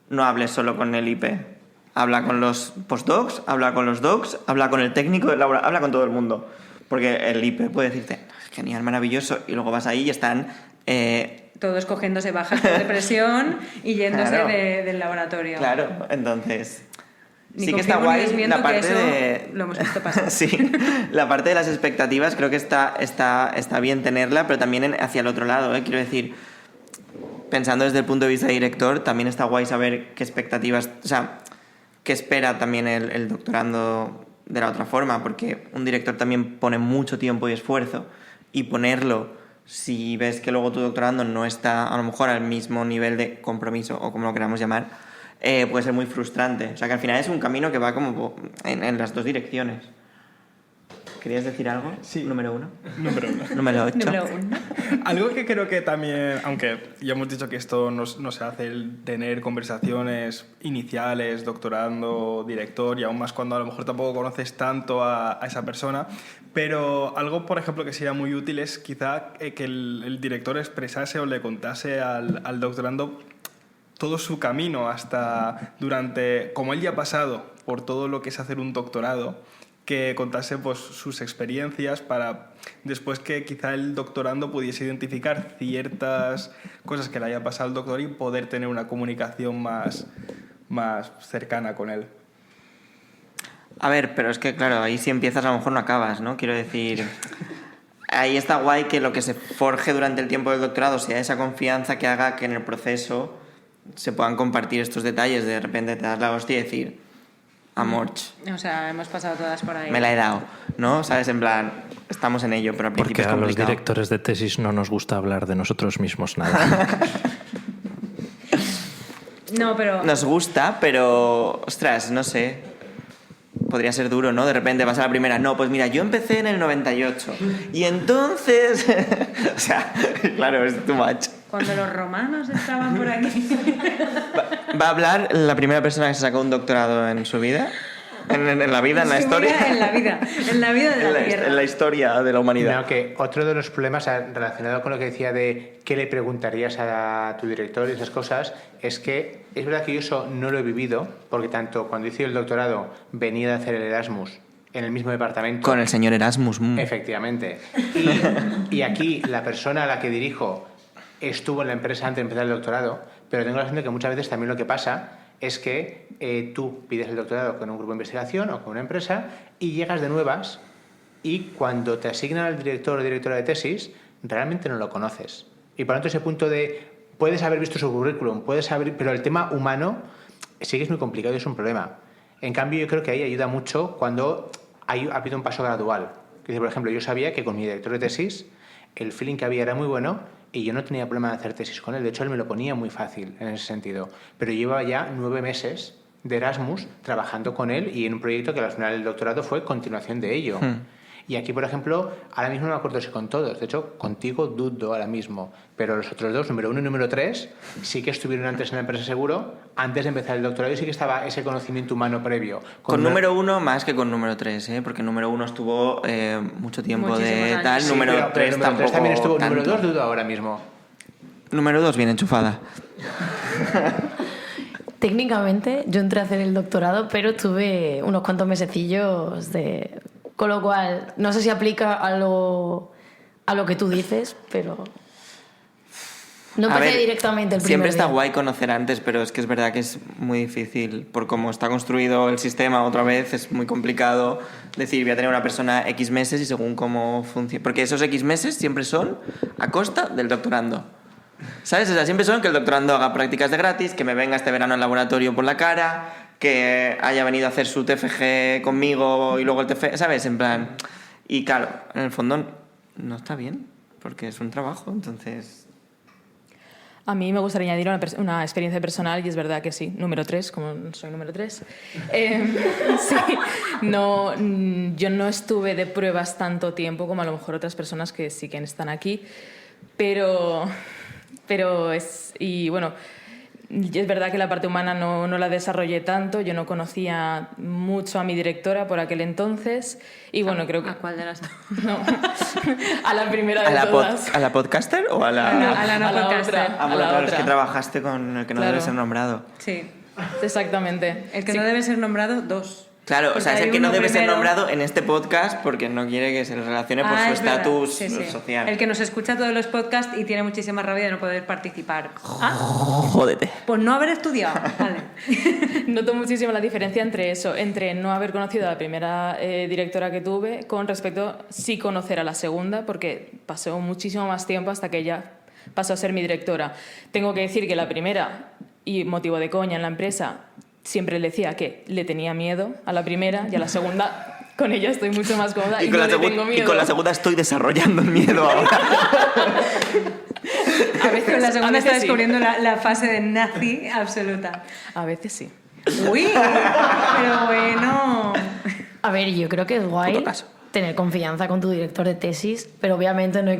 no hables solo con el IP. Habla con los postdocs, habla con los docs, habla con el técnico del laboratorio, habla con todo el mundo. Porque el IP puede decirte, genial, maravilloso, y luego vas ahí y están... Todos cogiéndose bajas de presión y yéndose Claro. del laboratorio. Claro, entonces... Ni Sí que está confirmo ni guay desmiento la parte que eso de... lo hemos visto pasar. Sí, la parte de las expectativas creo que está bien tenerla, pero también hacia el otro lado, ¿eh? Quiero decir, pensando desde el punto de vista de director, también está guay saber qué expectativas, o sea, qué espera también el doctorando de la otra forma, porque un director también pone mucho tiempo y esfuerzo, y ponerlo, si ves que luego tu doctorando no está a lo mejor al mismo nivel de compromiso, o como lo queramos llamar, puede ser muy frustrante. O sea, que al final es un camino que va como en las dos direcciones. ¿Querías decir algo? Sí. Número 1. Número 1. Número 8. Número 1. Algo que creo que también, aunque ya hemos dicho que esto no se hace el tener conversaciones iniciales, doctorando, director, y aún más cuando a lo mejor tampoco conoces tanto a esa persona, pero algo, por ejemplo, que sería muy útil es quizá que el director expresase o le contase al doctorando todo su camino hasta durante, como él ya ha pasado por todo lo que es hacer un doctorado, que contase pues, sus experiencias para después que quizá el doctorando pudiese identificar ciertas cosas que le haya pasado al doctor y poder tener una comunicación más cercana con él. A ver, pero es que claro, ahí si empiezas a lo mejor no acabas, ¿no? Quiero decir, ahí está guay que lo que se forje durante el tiempo del doctorado sea esa confianza que haga que en el proceso se puedan compartir estos detalles. De repente te das la hostia y decir, amorch, O sea, hemos pasado todas por ahí. me la he dado, ¿no? ¿Sabes? En plan, estamos en ello, pero al principio Porque es a los complicado. directores de tesis no nos gusta hablar de nosotros mismos nada. No, pero... Nos gusta, pero, ostras, no sé. Podría ser duro, ¿no? De repente vas a la primera. No, pues mira, yo empecé en el 98. Y entonces... o sea, claro, es too much. Cuando los romanos estaban por aquí... ¿Va a hablar la primera persona que se sacó un doctorado en su vida? ¿En la vida, en la Su historia? vida en la vida de la Tierra. En la historia de la humanidad. No, que otro de los problemas relacionado con lo que decía de qué le preguntarías a tu director y esas cosas, es que es verdad que yo eso no lo he vivido, porque tanto cuando hice el doctorado venía de hacer el Erasmus en el mismo departamento. Con el señor Erasmus. Efectivamente. Y aquí la persona a la que dirijo estuvo en la empresa antes de empezar el doctorado, pero tengo la sensación de que muchas veces también lo que pasa es que tú pides el doctorado con un grupo de investigación o con una empresa y llegas de nuevas y cuando te asignan al director o directora de tesis realmente no lo conoces. Y por lo tanto ese punto de puedes haber visto su currículum, pero el tema humano sí que es muy complicado y es un problema. En cambio yo creo que ahí ayuda mucho cuando ha habido un paso gradual. Por ejemplo, yo sabía que con mi director de tesis el feeling que había era muy bueno y yo no tenía problema de hacer tesis con él. De hecho, él me lo ponía muy fácil en ese sentido. Pero llevaba ya 9 meses de Erasmus trabajando con él y en un proyecto que al final el doctorado fue continuación de ello. Y aquí, por ejemplo, ahora mismo no me acuerdo si con todos. De hecho, contigo dudo ahora mismo. Pero los otros dos, número 1 y número 3, sí que estuvieron antes en la empresa seguro, antes de empezar el doctorado, y sí que estaba ese conocimiento humano previo. Con número 1 más que con número 3, ¿eh? Porque número 1 estuvo mucho tiempo Muchísimos de años. tal, Sí, número pero 3 número tampoco 3 también estuvo. tanto. Número 2 dudo ahora mismo. Número 2 bien enchufada. Técnicamente yo entré a hacer el doctorado, pero tuve unos cuantos mesecillos de... Con lo cual, no sé si aplica a lo que tú dices, pero... No A empecé ver, directamente el primer siempre está día. guay conocer antes, pero es que es verdad que es muy difícil. Por cómo está construido el sistema otra vez, es muy complicado decir voy a tener una persona X meses y según cómo funciona. Porque esos X meses siempre son a costa del doctorando. ¿Sabes? O sea, siempre son que el doctorando haga prácticas de gratis, que me venga este verano al laboratorio por la cara, que haya venido a hacer su TFG conmigo y luego el TFG, ¿sabes? En plan... Y claro, en el fondo no está bien, porque es un trabajo, entonces... A mí me gustaría añadir una experiencia personal y es verdad que sí, número 3, como soy número 3. Sí, no, yo no estuve de pruebas tanto tiempo como a lo mejor otras personas que sí que están aquí, pero es... Y bueno, es verdad que la parte humana no la desarrollé tanto, yo no conocía mucho a mi directora por aquel entonces y bueno, creo que... ¿A cuál de las dos? No, a la primera de todas. ¿A la podcaster o a la...? No, a la no a la podcaster. otra. Ah, bueno, a la claro, es otra. que trabajaste con el que no Claro. debe ser nombrado. Sí. Exactamente. El que Sí. no debe ser nombrado, 2. Claro, o Porque sea, es hay el que no uno debe ser primero- nombrado en este podcast porque no quiere que se le relacione por su es verdad. estatus Sí, sí. social. El que nos escucha todos los podcasts y tiene muchísima rabia de no poder participar. Ah, Jódete. pues no haber estudiado. Vale. Noto muchísimo la diferencia entre eso, entre no haber conocido a la primera directora que tuve con respecto a sí conocer a la segunda, porque pasó muchísimo más tiempo hasta que ella pasó a ser mi directora. Tengo que decir que la primera, y motivo de coña en la empresa, siempre le decía que le tenía miedo a la primera, y a la segunda con ella estoy mucho más cómoda y, con no la le tengo miedo. y con la segunda estoy desarrollando el miedo ahora. A veces, Con la segunda está sí. descubriendo la fase de nazi absoluta. A veces sí. Uy, pero bueno. A ver, yo creo que es guay Puto caso. tener confianza con tu director de tesis, pero obviamente no hay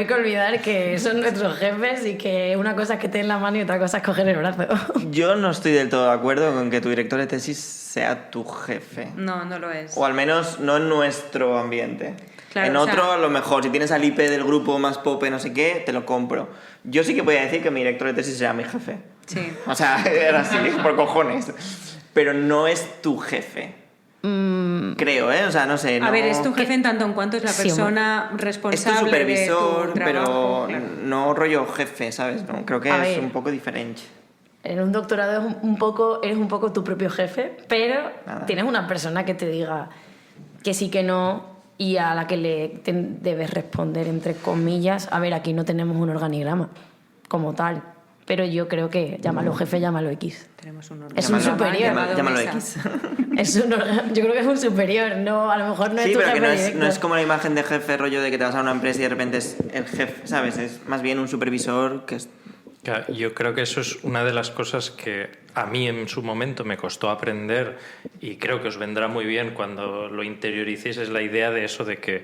que olvidar que son nuestros jefes y que una cosa es que te den la mano y otra cosa es coger el brazo. Yo no estoy del todo de acuerdo con que tu director de tesis sea tu jefe. No, no lo es. O al menos no en nuestro ambiente. Claro, en o otro, sea- a lo mejor, si tienes al IP del grupo más pope, no sé qué, te lo compro. Yo sí que podía decir que mi director de tesis era mi jefe. Sí. O sea, era así, por cojones. Pero no es tu jefe. Creo, ¿eh? O sea, no sé. A no... ver, es tu jefe en tanto en cuanto es la Sí, persona Es tu responsable supervisor, de tu pero trabajo, claro. no rollo jefe, ¿sabes? No, creo que A es ver. un poco diferente. En un doctorado eres un poco tu propio jefe, pero Nada. tienes una persona que te diga que sí, que no, y a la que debes responder, entre comillas. A ver, aquí no tenemos un organigrama como tal, pero yo creo que llámalo jefe, llámalo X. Tenemos un Es un organigrama superior. llamado Llámalo mesa. X. Yo creo que es un superior, no, a lo mejor no es Sí, tu pero jefe que no directo. es como la imagen de jefe rollo de que te vas a una empresa y de repente es el jefe, ¿sabes? Es más bien un supervisor que es... Claro, yo creo que eso es una de las cosas que a mí en su momento me costó aprender y creo que os vendrá muy bien cuando lo interioricéis, es la idea de eso de que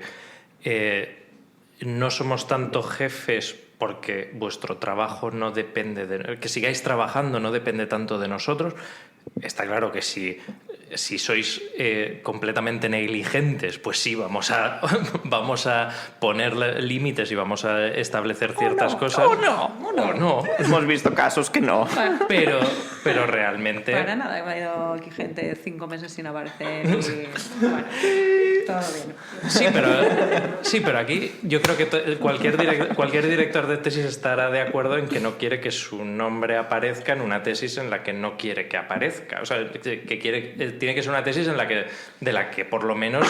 no somos tanto jefes porque vuestro trabajo no depende de... que sigáis trabajando no depende tanto de nosotros. Está claro que si sois completamente negligentes, pues sí, vamos a poner límites y vamos a establecer ciertas cosas. O no. Hemos visto casos que no. Pero realmente... Para nada, ha ido aquí gente 5 meses sin aparecer y... Bueno, todo bien. Sí, pero aquí yo creo que cualquier director de tesis estará de acuerdo en que no quiere que su nombre aparezca en una tesis en la que no quiere que aparezca. O sea, tiene que ser una tesis de la que por lo menos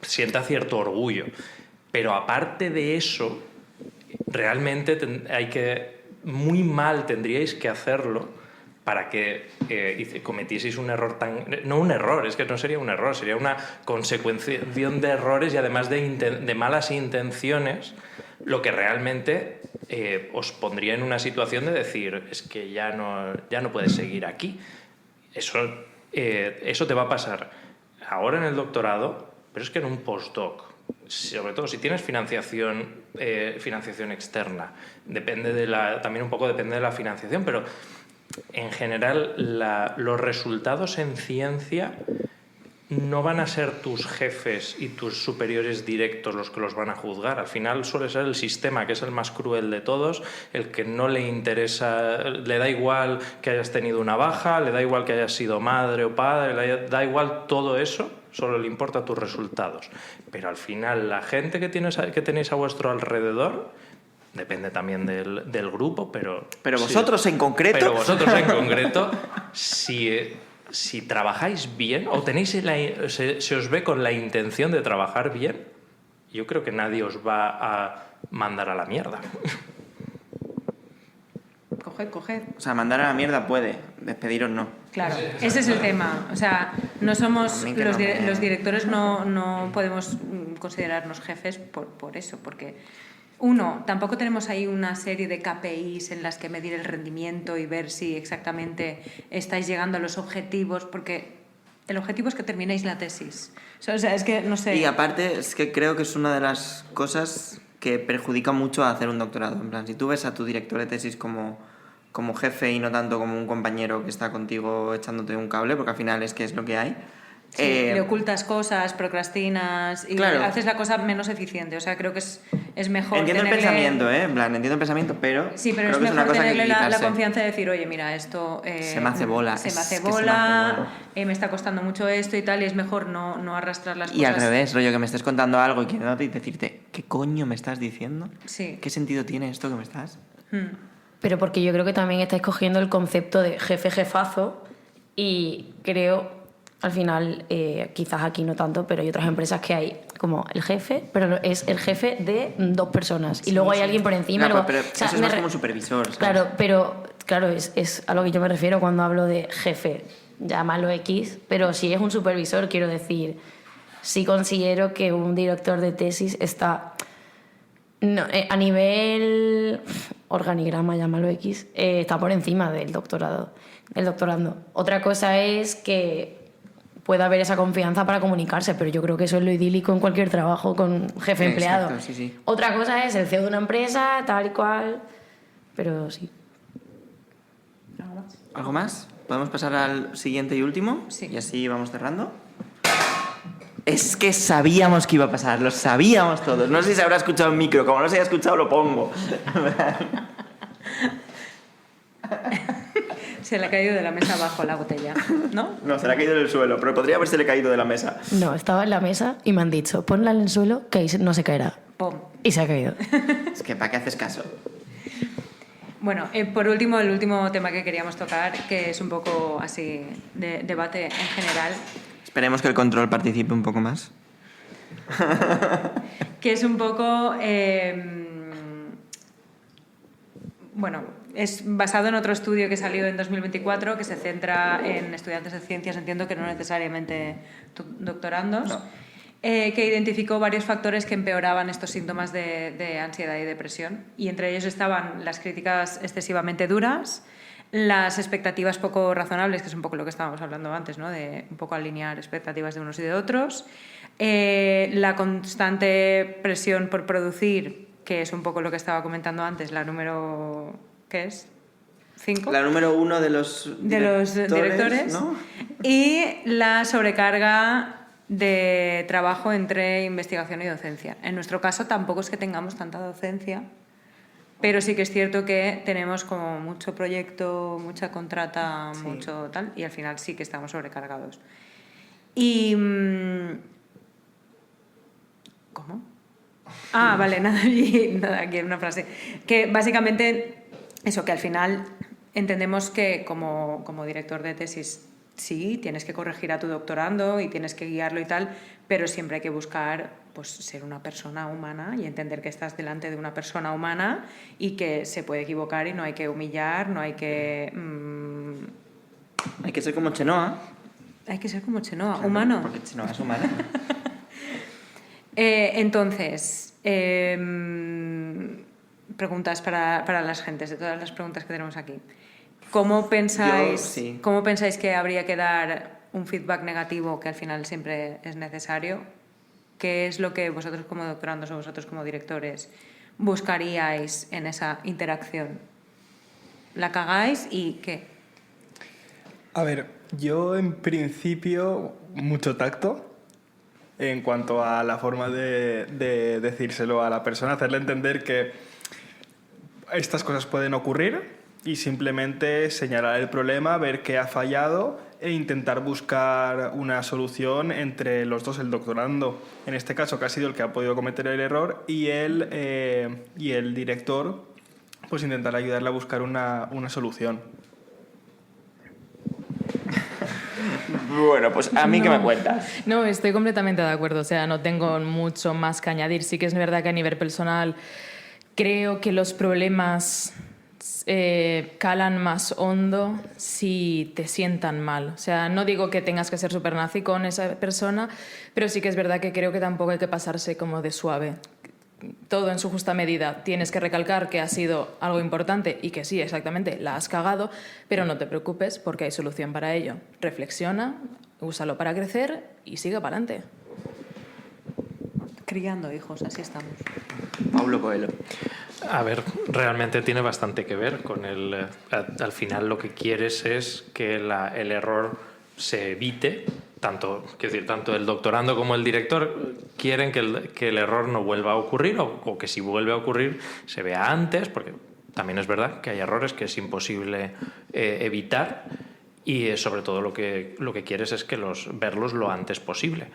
sienta cierto orgullo. Pero aparte de eso, realmente muy mal tendríais que hacerlo para que cometieseis un error no un error, es que no sería un error, sería una consecuenciación de errores y además de malas intenciones, lo que realmente os pondría en una situación de decir, es que ya no puedes seguir aquí. Eso te va a pasar ahora en el doctorado, pero es que en un postdoc, sobre todo si tienes financiación externa, también un poco depende de la financiación, pero en general los resultados en ciencia no van a ser tus jefes y tus superiores directos los que los van a juzgar. Al final suele ser el sistema, que es el más cruel de todos, el que no le interesa, le da igual que hayas tenido una baja, le da igual que hayas sido madre o padre, le da igual todo eso, solo le importa tus resultados. Pero al final la gente que tenéis a vuestro alrededor, depende también del grupo, pero vosotros en concreto... Pero vosotros en concreto, si trabajáis bien o se os ve con la intención de trabajar bien, yo creo que nadie os va a mandar a la mierda. Coged. O sea, mandar a la mierda puede, despediros no. Claro, ese es el tema. O sea, no somos A mí que los, no me- los directores no podemos considerarnos jefes por eso, porque uno, tampoco tenemos ahí una serie de KPIs en las que medir el rendimiento y ver si exactamente estáis llegando a los objetivos, porque el objetivo es que terminéis la tesis. O sea, es que no sé. Y aparte, es que creo que es una de las cosas que perjudica mucho a hacer un doctorado. En plan, si tú ves a tu director de tesis como jefe y no tanto como un compañero que está contigo echándote un cable, porque al final es que es lo que hay. Sí, le ocultas cosas, procrastinas y Claro. haces la cosa menos eficiente. O sea, creo que es Es mejor Entiendo el tenerle- pensamiento, ¿eh? En plan, entiendo el pensamiento, pero Sí, pero creo es que es una mejor cosa que hay que tenerle la quitarse. confianza de decir, oye, mira, esto... Se me hace bola, Se me es hace que se me hace bola, bola. me está costando mucho esto y tal, y es mejor no arrastrar las Y cosas. al revés, rollo, que me estés contando algo y quiero decirte, ¿qué coño me estás diciendo? Sí. ¿Qué sentido tiene esto que me estás? Pero porque yo creo que también estáis cogiendo el concepto de jefe-jefazo y creo, al final, quizás aquí no tanto, pero hay otras empresas que hay como el jefe, pero es el jefe de 2 personas y luego hay alguien por encima. No, luego- pero o sea, eso es me más re- como un supervisor, ¿sabes? Claro, pero claro, es a lo que yo me refiero cuando hablo de jefe, llámalo X, pero si es un supervisor, quiero decir, sí considero que un director de tesis está... No, a nivel organigrama, llámalo X, está por encima del doctorado, del doctorando. Otra cosa es que pueda haber esa confianza para comunicarse, pero yo creo que eso es lo idílico en cualquier trabajo con jefe Sí, empleado. exacto, sí. Otra cosa es el CEO de una empresa, tal y cual, pero sí. ¿Algo más? ¿Podemos pasar al siguiente y último? Sí. Y así vamos cerrando. Es que sabíamos que iba a pasar, lo sabíamos todos. No sé si se habrá escuchado el micro, como no se haya escuchado lo pongo. Se le ha caído de la mesa abajo la botella, ¿no? No, se le ha caído en el suelo, pero podría haberse le caído de la mesa. No, estaba en la mesa y me han dicho, ponla en el suelo que ahí no se caerá. Pum. Y se ha caído. Es que ¿para qué haces caso? Bueno, por último, el último tema que queríamos tocar, que es un poco así de debate en general, Esperemos que el control participe un poco más. que es un poco... bueno, es basado en otro estudio que salió en 2024 que se centra en estudiantes de ciencias, entiendo que no necesariamente doctorandos, No. que identificó varios factores que empeoraban estos síntomas de ansiedad y depresión. Y entre ellos estaban las críticas excesivamente duras, las expectativas poco razonables, que es un poco lo que estábamos hablando antes, ¿no? De un poco alinear expectativas de unos y de otros, la constante presión por producir, que es un poco lo que estaba comentando antes, la número... ¿qué es? 5. La número 1 de los directores, ¿no? y la sobrecarga de trabajo entre investigación y docencia. En nuestro caso tampoco es que tengamos tanta docencia, pero sí que es cierto que tenemos como mucho proyecto, mucha contrata, Sí. mucho tal, y al final sí que estamos sobrecargados. Y... ¿cómo? Ah, vale, nada, aquí una frase. Que básicamente, eso, que al final entendemos que como director de tesis, sí, tienes que corregir a tu doctorando y tienes que guiarlo y tal, pero siempre hay que buscar pues, ser una persona humana y entender que estás delante de una persona humana y que se puede equivocar y no hay que humillar, no hay que... Hay que ser como Chenoa. hay que ser como Chenoa, Claro, humano. Porque Chenoa es humana. Entonces, preguntas para las gentes, de todas las preguntas que tenemos aquí. ¿Cómo pensáis, sí. ¿Cómo pensáis que habría que dar un feedback negativo, que al final siempre es necesario? ¿Qué es lo que vosotros como doctorandos o vosotros como directores buscaríais en esa interacción? ¿La cagáis y qué? A ver, yo en principio mucho tacto en cuanto a la forma de decírselo a la persona, hacerle entender que estas cosas pueden ocurrir y simplemente señalar el problema, ver qué ha fallado e intentar buscar una solución entre los dos, el doctorando, en este caso que ha sido el que ha podido cometer el error, y el director, pues intentar ayudarle a buscar una solución. Bueno, pues a mí que me cuentas. No, estoy completamente de acuerdo. O sea, no tengo mucho más que añadir. Sí que es verdad que a nivel personal creo que los problemas calan más hondo si te sientan mal. O sea, no digo que tengas que ser súper nazi con esa persona, pero sí que es verdad que creo que tampoco hay que pasarse como de suave. Todo en su justa medida. Tienes que recalcar que ha sido algo importante y que sí, exactamente, la has cagado, pero no te preocupes porque hay solución para ello. Reflexiona, úsalo para crecer y sigue para adelante. Criando hijos, así estamos. Paulo Coelho. A ver, realmente tiene bastante que ver con al final lo que quieres es que el error se evite tanto el doctorando como el director quieren que el error no vuelva a ocurrir o que si vuelve a ocurrir se vea antes, porque también es verdad que hay errores que es imposible evitar y sobre todo lo que quieres es verlos lo antes posible.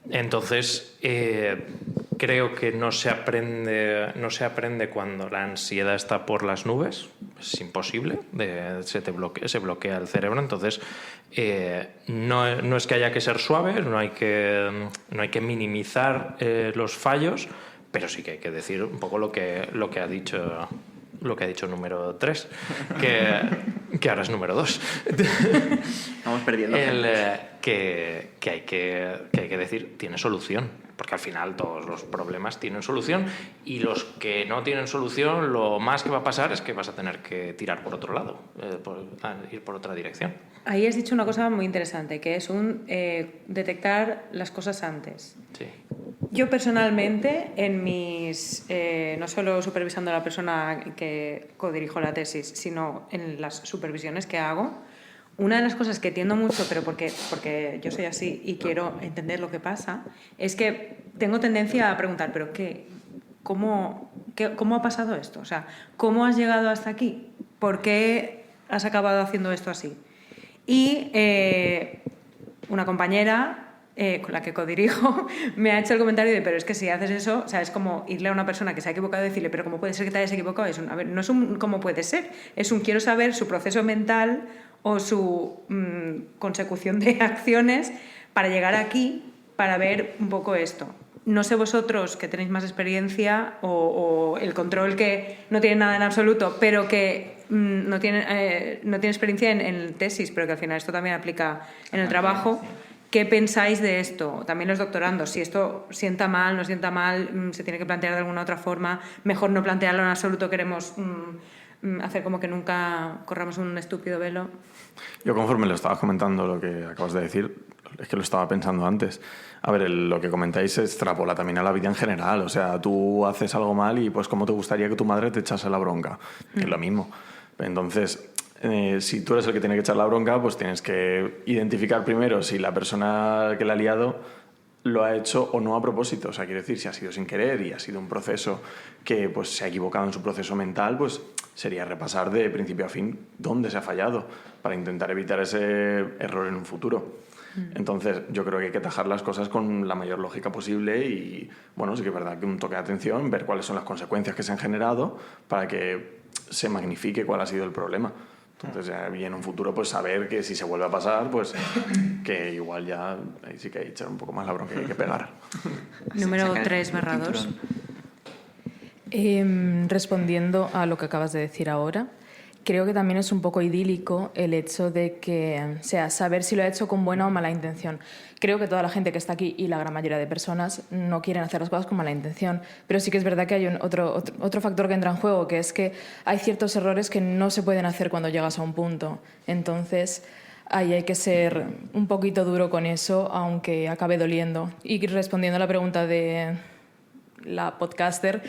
Entonces, creo que no se aprende cuando la ansiedad está por las nubes, es imposible, se bloquea el cerebro. Entonces, no es que haya que ser suave, no hay que minimizar los fallos, pero sí que hay que decir un poco lo que ha dicho número 3, que ahora es número 2. Vamos perdiendo. Que hay que decir, tiene solución, porque al final todos los problemas tienen solución y los que no tienen solución, lo más que va a pasar es que vas a tener que tirar por otro lado, ir por otra dirección. Ahí has dicho una cosa muy interesante, que es detectar las cosas antes. Sí. Yo personalmente, no solo supervisando a la persona que codirijo la tesis, sino en las supervisiones que hago, una de las cosas que tiendo mucho, pero porque yo soy así y quiero entender lo que pasa, es que tengo tendencia a preguntar, ¿pero cómo ha pasado esto? O sea, ¿cómo has llegado hasta aquí? ¿Por qué has acabado haciendo esto así? Y una compañera con la que codirijo me ha hecho el comentario de, pero es que si haces eso, o sea, es como irle a una persona que se ha equivocado y decirle, pero ¿cómo puede ser que te hayas equivocado? No es un ¿cómo puede ser? Es un quiero saber su proceso mental o su consecución de acciones para llegar aquí, para ver un poco esto. No sé vosotros que tenéis más experiencia o el control que no tiene nada en absoluto, pero que no tiene experiencia en tesis, pero que al final esto también aplica en el trabajo. ¿Qué pensáis de esto? También los doctorandos, si esto sienta mal, no sienta mal, se tiene que plantear de alguna otra forma, mejor no plantearlo en absoluto, queremos hacer como que nunca corramos un estúpido velo. Yo conforme lo estabas comentando lo que acabas de decir, es que lo estaba pensando antes. A ver, lo que comentáis se extrapola también a la vida en general. O sea, tú haces algo mal y pues ¿cómo te gustaría que tu madre te echase la bronca? Que es lo mismo. Entonces, si tú eres el que tiene que echar la bronca, pues tienes que identificar primero si la persona que la ha liado lo ha hecho o no a propósito. O sea, quiere decir, si ha sido sin querer y ha sido un proceso que pues, se ha equivocado en su proceso mental, pues sería repasar de principio a fin dónde se ha fallado para intentar evitar ese error en un futuro. Entonces, yo creo que hay que tajar las cosas con la mayor lógica posible y, bueno, sí que es verdad que un toque de atención, ver cuáles son las consecuencias que se han generado para que se magnifique cuál ha sido el problema. Entonces, y en un futuro, pues saber que si se vuelve a pasar, pues que igual ya ahí sí que hay que echar un poco más la bronca y hay que pegar. Número 3/2. Respondiendo a lo que acabas de decir ahora, creo que también es un poco idílico el hecho de que, saber si lo ha hecho con buena o mala intención. Creo que toda la gente que está aquí y la gran mayoría de personas no quieren hacer las cosas con mala intención, pero sí que es verdad que hay otro factor que entra en juego, que es que hay ciertos errores que no se pueden hacer cuando llegas a un punto. Entonces, ahí hay que ser un poquito duro con eso, aunque acabe doliendo. Y respondiendo a la pregunta de la podcaster.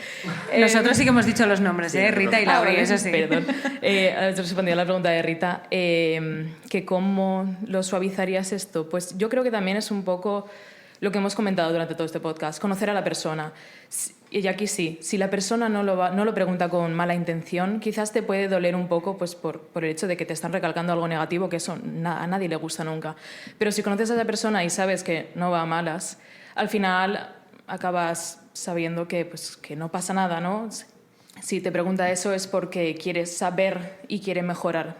Nosotros sí que hemos dicho los nombres, Rita y Laura, eso sí. Perdón. Respondiendo a la pregunta de Rita, que cómo lo suavizarías esto. Pues yo creo que también es un poco lo que hemos comentado durante todo este podcast, conocer a la persona. Y aquí sí, si la persona no lo pregunta con mala intención, quizás te puede doler un poco pues, por el hecho de que te están recalcando algo negativo, que eso a nadie le gusta nunca. Pero si conoces a esa persona y sabes que no va a malas, al final acabas sabiendo que no pasa nada, ¿no? Si te pregunta eso es porque quiere saber y quiere mejorar.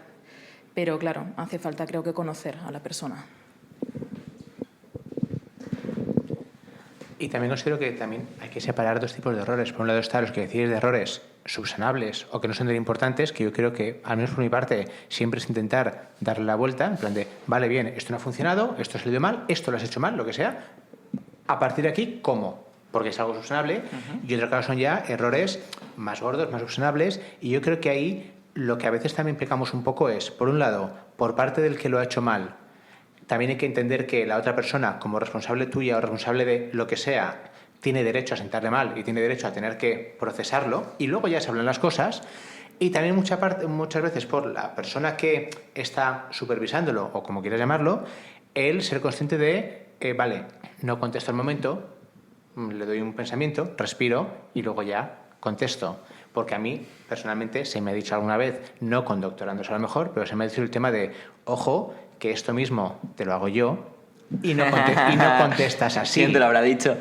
Pero claro, hace falta creo que conocer a la persona. Y también considero que también hay que separar dos tipos de errores. Por un lado está los que decís de errores subsanables o que no son tan importantes, que yo creo que, al menos por mi parte, siempre es intentar darle la vuelta, en plan de, vale, bien, esto no ha funcionado, esto ha salido mal, esto lo has hecho mal, lo que sea. A partir de aquí, ¿cómo? Porque es algo subsanable. Y otro caso son ya errores más gordos, más subsanables. Y yo creo que ahí lo que a veces también pecamos un poco es, por un lado, por parte del que lo ha hecho mal, también hay que entender que la otra persona, como responsable tuya o responsable de lo que sea, tiene derecho a sentarle mal y tiene derecho a tener que procesarlo. Y luego ya se hablan las cosas. Y también muchas veces por la persona que está supervisándolo, o como quieras llamarlo, el ser consciente de, vale, no contesto al momento, le doy un pensamiento, respiro y luego ya contesto. Porque a mí, personalmente, se me ha dicho alguna vez, no con doctorandos a lo mejor, pero se me ha dicho el tema de, ojo, que esto mismo te lo hago yo y no contestas así. ¿Quién te lo habrá dicho?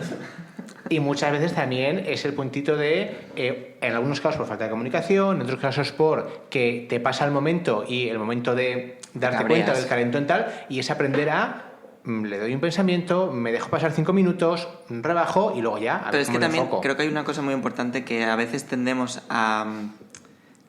Y muchas veces también es el puntito de, en algunos casos por falta de comunicación, en otros casos por que te pasa el momento y el momento de darte cuenta del calentón tal, y es aprender a, le doy un pensamiento, me dejo pasar 5 minutos, rebajo y luego ya a Pero ver es que cómo le también enfoco. creo que hay una cosa muy importante que a veces tendemos a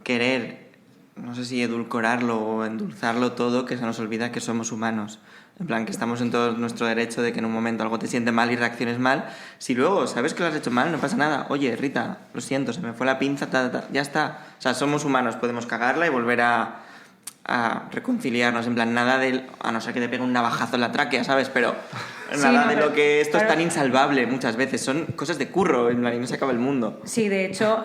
querer, no sé si edulcorarlo o endulzarlo todo, que se nos olvida que somos humanos. En plan, que estamos en todo nuestro derecho de que en un momento algo te siente mal y reacciones mal. Si luego sabes que lo has hecho mal, no pasa nada. Oye, Rita, lo siento, se me fue la pinza, ya está. O sea, somos humanos, podemos cagarla y volver a reconciliarnos. En plan, nada de... A no ser que te pegue un navajazo en la tráquea, ¿sabes? Pero nada de lo que esto es tan insalvable muchas veces. Son cosas de curro, en plan, y no se acaba el mundo. Sí, de hecho,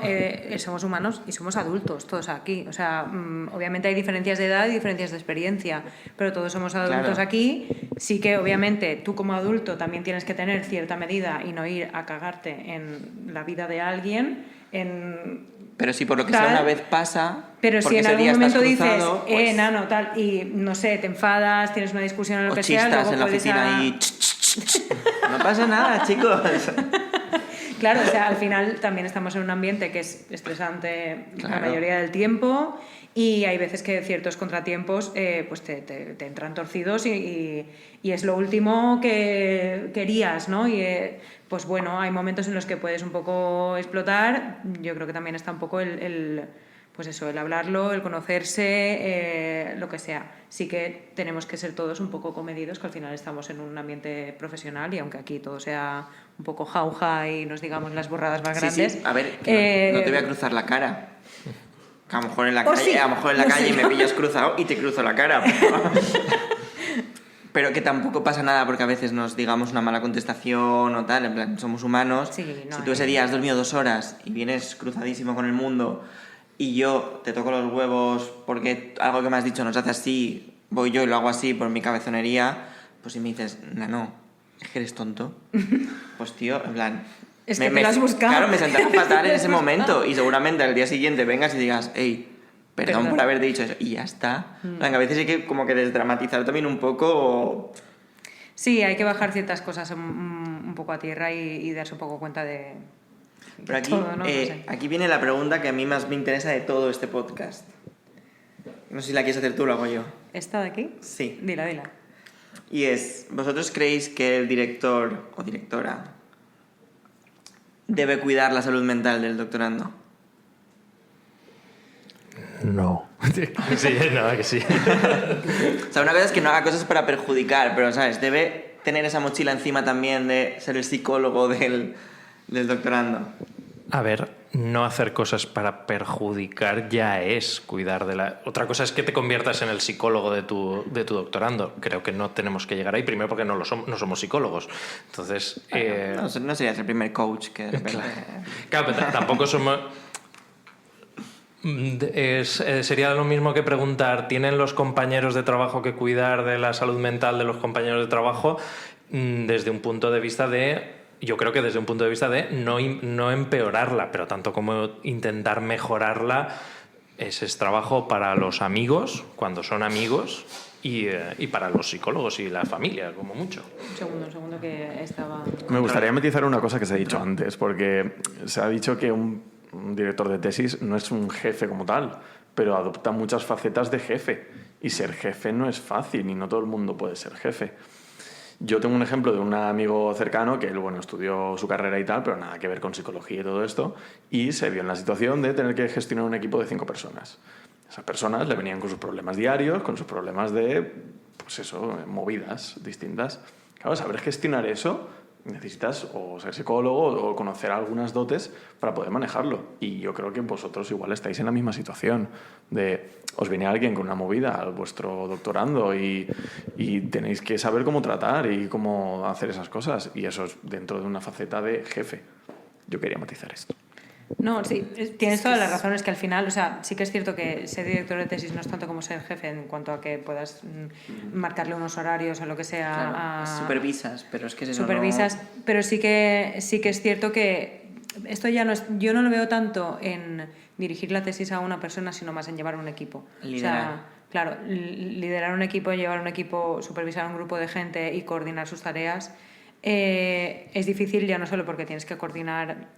somos humanos y somos adultos todos aquí. O sea, obviamente hay diferencias de edad y diferencias de experiencia, pero todos somos adultos aquí. Sí que, obviamente, tú como adulto también tienes que tener cierta medida y no ir a cagarte en la vida de alguien, Pero si por lo que sea una vez pasa... Pero si en algún momento dices, pues, nano, tal, y no sé, te enfadas, tienes una discusión o lo que sea, chistas luego en la puedes oficina y... No pasa nada, chicos. Claro, o sea, al final también estamos en un ambiente que es estresante la mayoría del tiempo y hay veces que ciertos contratiempos pues te entran torcidos y es lo último que querías, ¿no? Y pues bueno, hay momentos en los que puedes un poco explotar. Yo creo que también está un poco pues eso, el hablarlo, el conocerse, lo que sea. Sí que tenemos que ser todos un poco comedidos, que al final estamos en un ambiente profesional y aunque aquí todo sea un poco jauja y nos digamos las borradas más grandes... Sí. A ver, que no te voy a cruzar la cara. Que a lo mejor en la calle, sí. a lo mejor en la calle me pillas cruzado y te cruzo la cara. Pero que tampoco pasa nada porque a veces nos digamos una mala contestación o tal, en plan, somos humanos. Sí, no, si tú ese día has dormido 2 horas y vienes cruzadísimo con el mundo y yo te toco los huevos porque algo que me has dicho nos hace así, voy yo y lo hago así por mi cabezonería, pues si me dices, no, es que eres tonto, pues tío, en plan... Es que me lo has buscado. Claro, me sentarás fatal en ese momento y seguramente al día siguiente vengas y digas, hey, perdón por haber dicho eso, y ya está. A veces hay que como que desdramatizar también un poco... Sí, hay que bajar ciertas cosas un poco a tierra y darse un poco cuenta de... Pero aquí, todo, ¿no? No sé. aquí viene la pregunta que a mí más me interesa de todo este podcast. No sé si la quieres hacer tú o lo hago yo. ¿Esta de aquí? Sí. Dila. Y es, ¿vosotros creéis que el director o directora debe cuidar la salud mental del doctorando? No. Sí, no, que sí. O sea, una cosa es que no haga cosas para perjudicar, pero, ¿sabes? Debe tener esa mochila encima también de ser el psicólogo del doctorando. A ver, no hacer cosas para perjudicar ya es cuidar de la... Otra cosa es que te conviertas en el psicólogo de tu doctorando. Creo que no tenemos que llegar ahí, primero porque no somos psicólogos. Entonces... No serías el primer coach que de repente... Claro, pero tampoco somos... sería lo mismo que preguntar, ¿tienen los compañeros de trabajo que cuidar de la salud mental de los compañeros de trabajo? Desde un punto de vista de... Yo creo que desde un punto de vista de no empeorarla, pero tanto como intentar mejorarla, ese es trabajo para los amigos, cuando son amigos, y para los psicólogos y la familia, como mucho. Un segundo que estaba... Me gustaría matizar una cosa que se ha dicho antes, porque se ha dicho que un director de tesis no es un jefe como tal, pero adopta muchas facetas de jefe. Y ser jefe no es fácil y no todo el mundo puede ser jefe. Yo tengo un ejemplo de un amigo cercano que él, estudió su carrera y tal, pero nada que ver con psicología y todo esto, y se vio en la situación de tener que gestionar un equipo de 5 personas. Esas personas le venían con sus problemas diarios, con sus problemas de, movidas distintas. Claro, saber gestionar eso, necesitas o ser psicólogo o conocer algunas dotes para poder manejarlo. Y yo creo que vosotros igual estáis en la misma situación de os viene alguien con una movida a vuestro doctorando y tenéis que saber cómo tratar y cómo hacer esas cosas. Y eso es dentro de una faceta de jefe. Yo quería matizar esto. No, sí, tienes toda la razón. Es que al final, o sea, sí que es cierto que ser director de tesis no es tanto como ser jefe en cuanto a que puedas marcarle unos horarios o lo que sea. Claro, supervisas, pero es que si no, supervisas, pero sí que es cierto que esto ya no es, yo no lo veo tanto en dirigir la tesis a una persona, sino más en llevar un equipo. Liderar. O sea, claro, liderar un equipo, llevar un equipo, supervisar un grupo de gente y coordinar sus tareas. Es difícil ya no solo porque tienes que coordinar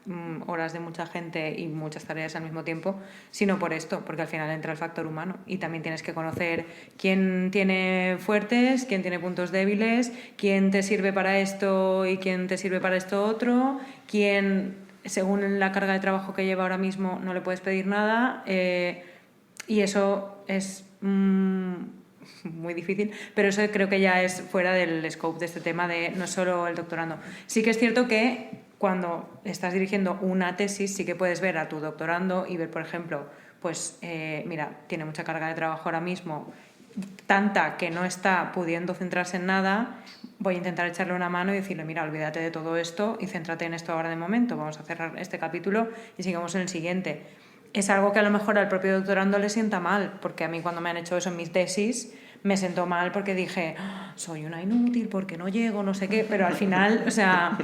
horas de mucha gente y muchas tareas al mismo tiempo, sino por esto, porque al final entra el factor humano y también tienes que conocer quién tiene fuertes, quién tiene puntos débiles, quién te sirve para esto y quién te sirve para esto otro, quién, según la carga de trabajo que lleva ahora mismo, no le puedes pedir nada, y eso es muy difícil, pero eso creo que ya es fuera del scope de este tema de no solo el doctorando. Sí que es cierto que cuando estás dirigiendo una tesis sí que puedes ver a tu doctorando y ver, por ejemplo, pues mira, tiene mucha carga de trabajo ahora mismo, tanta que no está pudiendo centrarse en nada, voy a intentar echarle una mano y decirle, mira, olvídate de todo esto y céntrate en esto ahora de momento, vamos a cerrar este capítulo y sigamos en el siguiente. Es algo que a lo mejor al propio doctorando le sienta mal, porque a mí cuando me han hecho eso en mis tesis me sentó mal porque dije, soy una inútil, porque no llego, no sé qué, pero al final, o sea,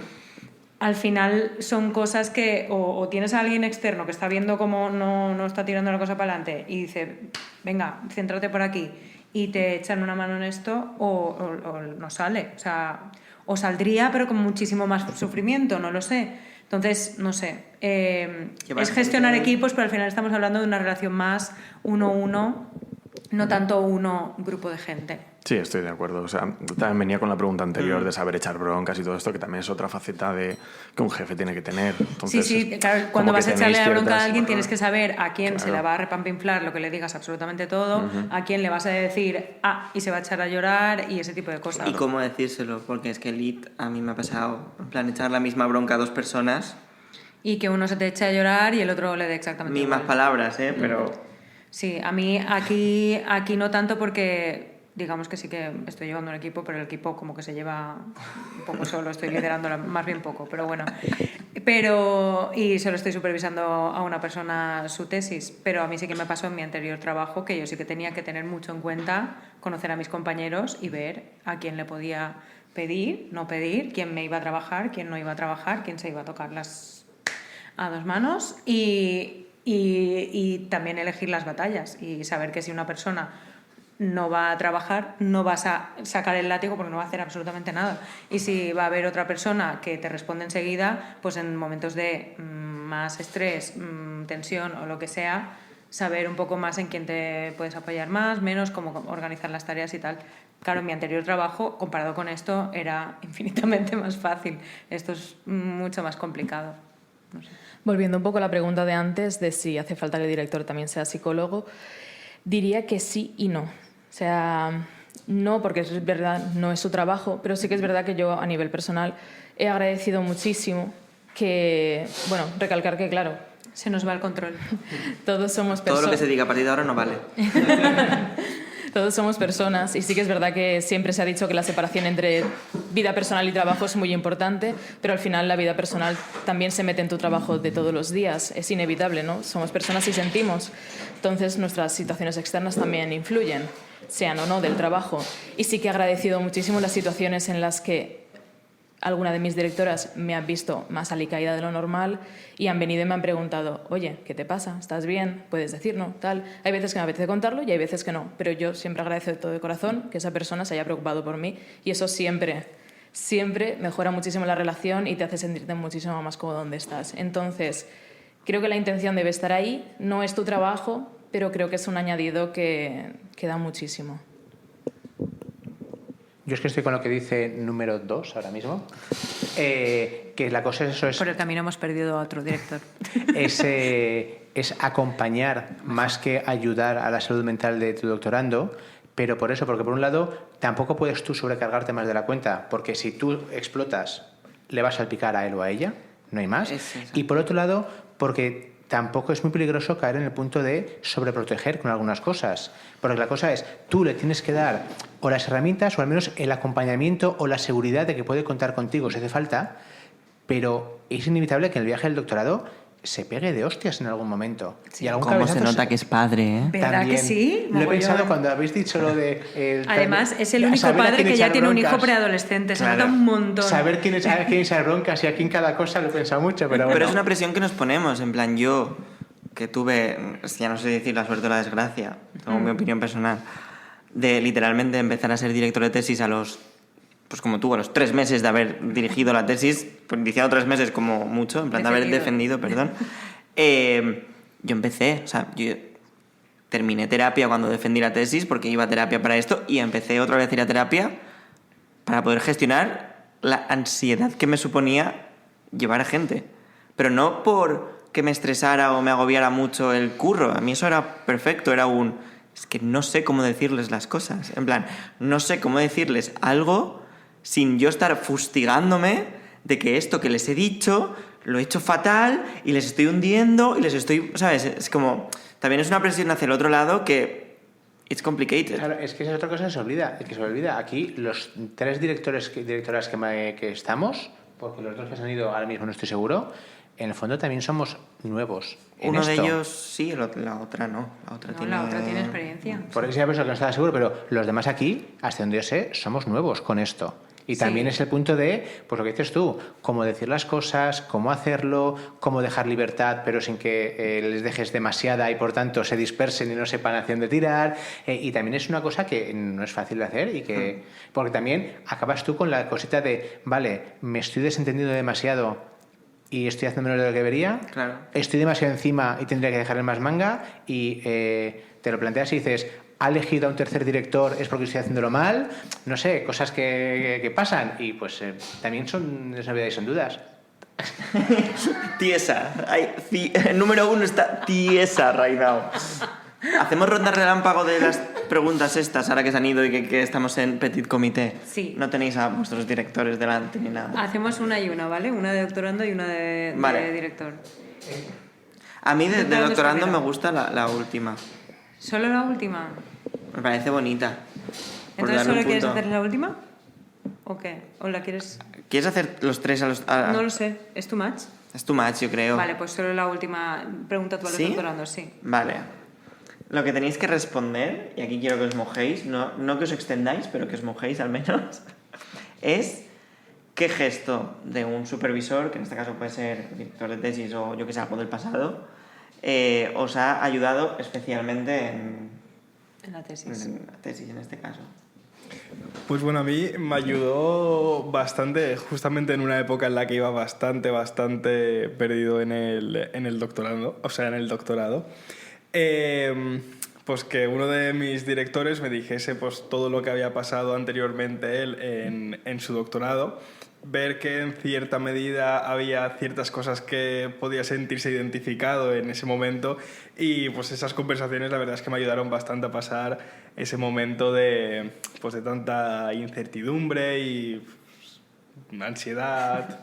al final son cosas que o tienes a alguien externo que está viendo cómo no está tirando la cosa para adelante y dice, venga, céntrate por aquí y te echan una mano en esto o no sale, o sea, o saldría pero con muchísimo más sufrimiento, no lo sé. Entonces, no sé, es gestionar equipos, pero al final estamos hablando de una relación más 1-1, no tanto grupo de gente. Sí, estoy de acuerdo. O sea, también venía con la pregunta anterior de saber echar broncas y todo esto, que también es otra faceta de que un jefe tiene que tener. Entonces, sí, claro, cuando vas a echarle la bronca a alguien tienes que saber a quién se le va a repampinflar lo que le digas absolutamente todo, a quién le vas a decir y se va a echar a llorar y ese tipo de cosas. ¿Y cómo decírselo? Porque es que el lead a mí me ha pasado, en plan, echar la misma bronca a dos personas. Y que uno se te eche a llorar y el otro le dé exactamente mismas igual. Palabras, pero... Sí, a mí aquí no tanto porque digamos que sí que estoy llevando un equipo, pero el equipo como que se lleva un poco solo, estoy liderando más bien poco, pero bueno. Y solo estoy supervisando a una persona su tesis, pero a mí sí que me pasó en mi anterior trabajo que yo sí que tenía que tener mucho en cuenta, conocer a mis compañeros y ver a quién le podía pedir, no pedir, quién me iba a trabajar, quién no iba a trabajar, quién se iba a tocar a dos manos y también elegir las batallas y saber que si una persona no va a trabajar, no vas a sacar el látigo porque no va a hacer absolutamente nada. Y si va a haber otra persona que te responde enseguida, pues en momentos de más estrés, tensión o lo que sea, saber un poco más en quién te puedes apoyar más, menos, cómo organizar las tareas y tal. Claro, en mi anterior trabajo, comparado con esto, era infinitamente más fácil. Esto es mucho más complicado. No sé. Volviendo un poco a la pregunta de antes, de si hace falta que el director también sea psicólogo, diría que sí y no. O sea, no porque es verdad, no es su trabajo, pero sí que es verdad que yo a nivel personal he agradecido muchísimo que, bueno, recalcar que claro, se nos va el control. Todos somos personas. Todo lo que se diga a partir de ahora no vale. Todos somos personas y sí que es verdad que siempre se ha dicho que la separación entre vida personal y trabajo es muy importante, pero al final la vida personal también se mete en tu trabajo de todos los días. Es inevitable, ¿no? Somos personas y sentimos. Entonces nuestras situaciones externas también influyen, sean o no del trabajo. Y sí que he agradecido muchísimo las situaciones en las que alguna de mis directoras me ha visto más alicaída de lo normal y han venido y me han preguntado, oye, ¿qué te pasa? ¿Estás bien? ¿Puedes decirnos? Tal. Hay veces que me apetece contarlo y hay veces que no, pero yo siempre agradezco de todo de corazón que esa persona se haya preocupado por mí y eso siempre mejora muchísimo la relación y te hace sentirte muchísimo más cómodo donde estás. Entonces, creo que la intención debe estar ahí, no es tu trabajo, pero creo que es un añadido que da muchísimo. Yo es que estoy con lo que dice número 2 ahora mismo, que la cosa es eso. Por el camino hemos perdido a otro director. Es acompañar más que ayudar a la salud mental de tu doctorando, pero porque por un lado tampoco puedes tú sobrecargarte más de la cuenta, porque si tú explotas le vas a salpicar a él o a ella, no hay más. Y por otro lado, porque tampoco es muy peligroso caer en el punto de sobreproteger con algunas cosas. Porque la cosa es, tú le tienes que dar o las herramientas o al menos el acompañamiento o la seguridad de que puede contar contigo si hace falta, pero es inevitable que en el viaje del doctorado se pegue de hostias en algún momento. Sí. Y algún Cómo se cabezazo nota que es padre, ¿eh? ¿Verdad también. que sí? Lo he Mogollón. pensado cuando habéis dicho lo de... Además, es el único saber a padre quién que ya echar tiene un hijo broncas. preadolescente. Se Claro. nota un montón. Saber a quién echar broncas y a quién cada cosa lo he pensado mucho, pero bueno. Pero es una presión que nos ponemos, en plan, yo, que tuve, ya no sé decir la suerte o la desgracia, tengo mi opinión personal, de literalmente empezar a ser director de tesis a los, pues como tú, a los 3 meses de haber dirigido la tesis, pues iniciado 3 meses como mucho, en plan de haber defendido, perdón. Yo empecé, o sea, yo terminé terapia cuando defendí la tesis porque iba a terapia para esto y empecé otra vez a ir a terapia para poder gestionar la ansiedad que me suponía llevar a gente. Pero no por que me estresara o me agobiara mucho el curro. A mí eso era perfecto, era es que no sé cómo decirles las cosas. En plan, no sé cómo decirles algo sin yo estar fustigándome de que esto que les he dicho lo he hecho fatal y les estoy hundiendo y les estoy... ¿Sabes? Es como... También es una presión hacia el otro lado que... It's complicated. Claro, es que esa es otra cosa que se olvida. Es que se olvida. Aquí los 3 directoras que estamos, porque los 2 que se han ido ahora mismo no estoy seguro, en el fondo también somos nuevos. Uno de esto. ellos sí, la otra no. La otra, No, la otra tiene experiencia. Por eso ya pienso que no estaba seguro, pero los demás aquí, hasta donde yo sé, somos nuevos con esto. Y también es el punto de, pues lo que dices tú, cómo decir las cosas, cómo hacerlo, cómo dejar libertad, pero sin que les dejes demasiada y por tanto se dispersen y no sepan hacia dónde tirar. Y también es una cosa que no es fácil de hacer y que... Porque también acabas tú con la cosita de, vale, me estoy desentendiendo demasiado y estoy haciendo menos de lo que debería, Claro. estoy demasiado encima y tendría que dejarle más manga y te lo planteas y dices... ¿Ha elegido a un tercer director es porque estoy haciéndolo mal? No sé, cosas que pasan. Y pues también son desnavidades y son dudas. Tiesa. El número 1 está tiesa right now. Hacemos ronda relámpago de las preguntas estas, ahora que se han ido y que estamos en petit comité. Sí. No tenéis a vuestros directores delante ni nada. Hacemos una y una, ¿vale? Una de doctorando y una de Vale. director. A mí de Doctorando es doctorando me primero. gusta la última. ¿Solo la última? Me parece bonita. Por ¿Entonces darle solo un quieres punto. hacer la última? ¿O qué? ¿O la quieres...? ¿Quieres hacer los 3 a los...? No lo sé. ¿Es too much? Es too much, yo creo. Vale, pues solo la última. Pregunta tú a los ¿Sí? doctorandos, sí. Vale. Lo que tenéis que responder, y aquí quiero que os mojéis, no que os extendáis, pero que os mojéis al menos, es qué gesto de un supervisor, que en este caso puede ser director de tesis o yo que sé, algo del pasado, os ha ayudado especialmente En la tesis. en la tesis en este caso. Pues bueno, a mí me ayudó bastante, justamente en una época en la que iba bastante perdido en el doctorado, o sea, en el doctorado. Pues que uno de mis directores me dijese pues todo lo que había pasado anteriormente él en su doctorado, ver que en cierta medida había ciertas cosas que podía sentirse identificado en ese momento y pues esas conversaciones la verdad es que me ayudaron bastante a pasar ese momento de tanta incertidumbre y ansiedad.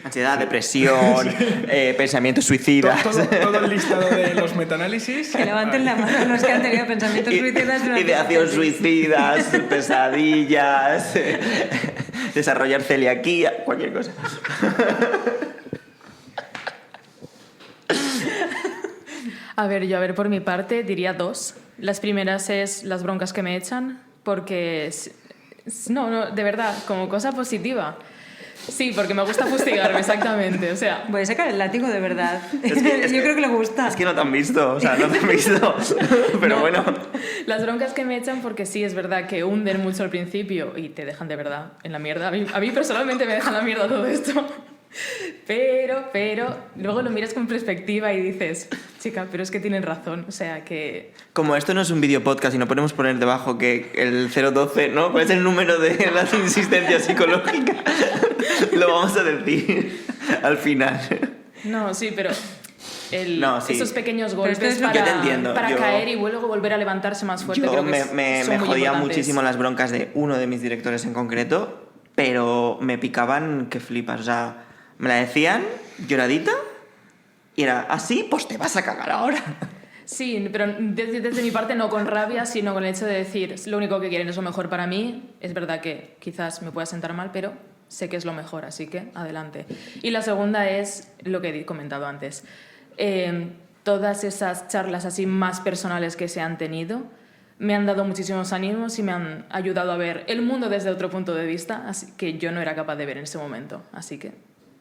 Ansiedad, depresión, pensamientos suicidas. Todo el listado de los metaanálisis. Que levanten la mano los que han tenido pensamientos suicidas durante Ideación la tesis. suicidas, pesadillas, desarrollar celiaquía, cualquier cosa. A ver, por mi parte diría 2. Las primeras es las broncas que me echan, porque... No, de verdad, como cosa positiva. Sí, porque me gusta fustigarme, exactamente. O sea, Voy a sacar el látigo de verdad. Es Yo creo que le gusta. Es que no te han visto, o sea, no te han visto. Pero no. bueno. Las broncas que me echan porque sí, es verdad que hunden mucho al principio y te dejan de verdad en la mierda. A mí personalmente me deja en la mierda todo esto. Pero luego lo miras con perspectiva y dices, chica, pero es que tienen razón. O sea, que... Como esto no es un video podcast y no podemos poner debajo que el 012, ¿no? ¿Cuál es el número de la insistencia psicológica? Lo vamos a decir al final. No, sí, pero... No, sí. Esos pequeños Pero esto golpes es lo que te entiendo. para Yo- caer y luego volver a levantarse más fuerte. Yo creo que me son muy jodía importantes. muchísimo las broncas de uno de mis directores en concreto, pero me picaban que flipas. O sea, me la decían lloradita y era así, pues te vas a cagar ahora. Sí, pero desde mi parte no con rabia, sino con el hecho de decir, lo único que quieren es lo mejor para mí. Es verdad que quizás me pueda sentar mal, pero sé que es lo mejor, así que adelante. Y la segunda es lo que he comentado antes. todas esas charlas así más personales que se han tenido me han dado muchísimos ánimos y me han ayudado a ver el mundo desde otro punto de vista, así que yo no era capaz de ver en ese momento. Así que,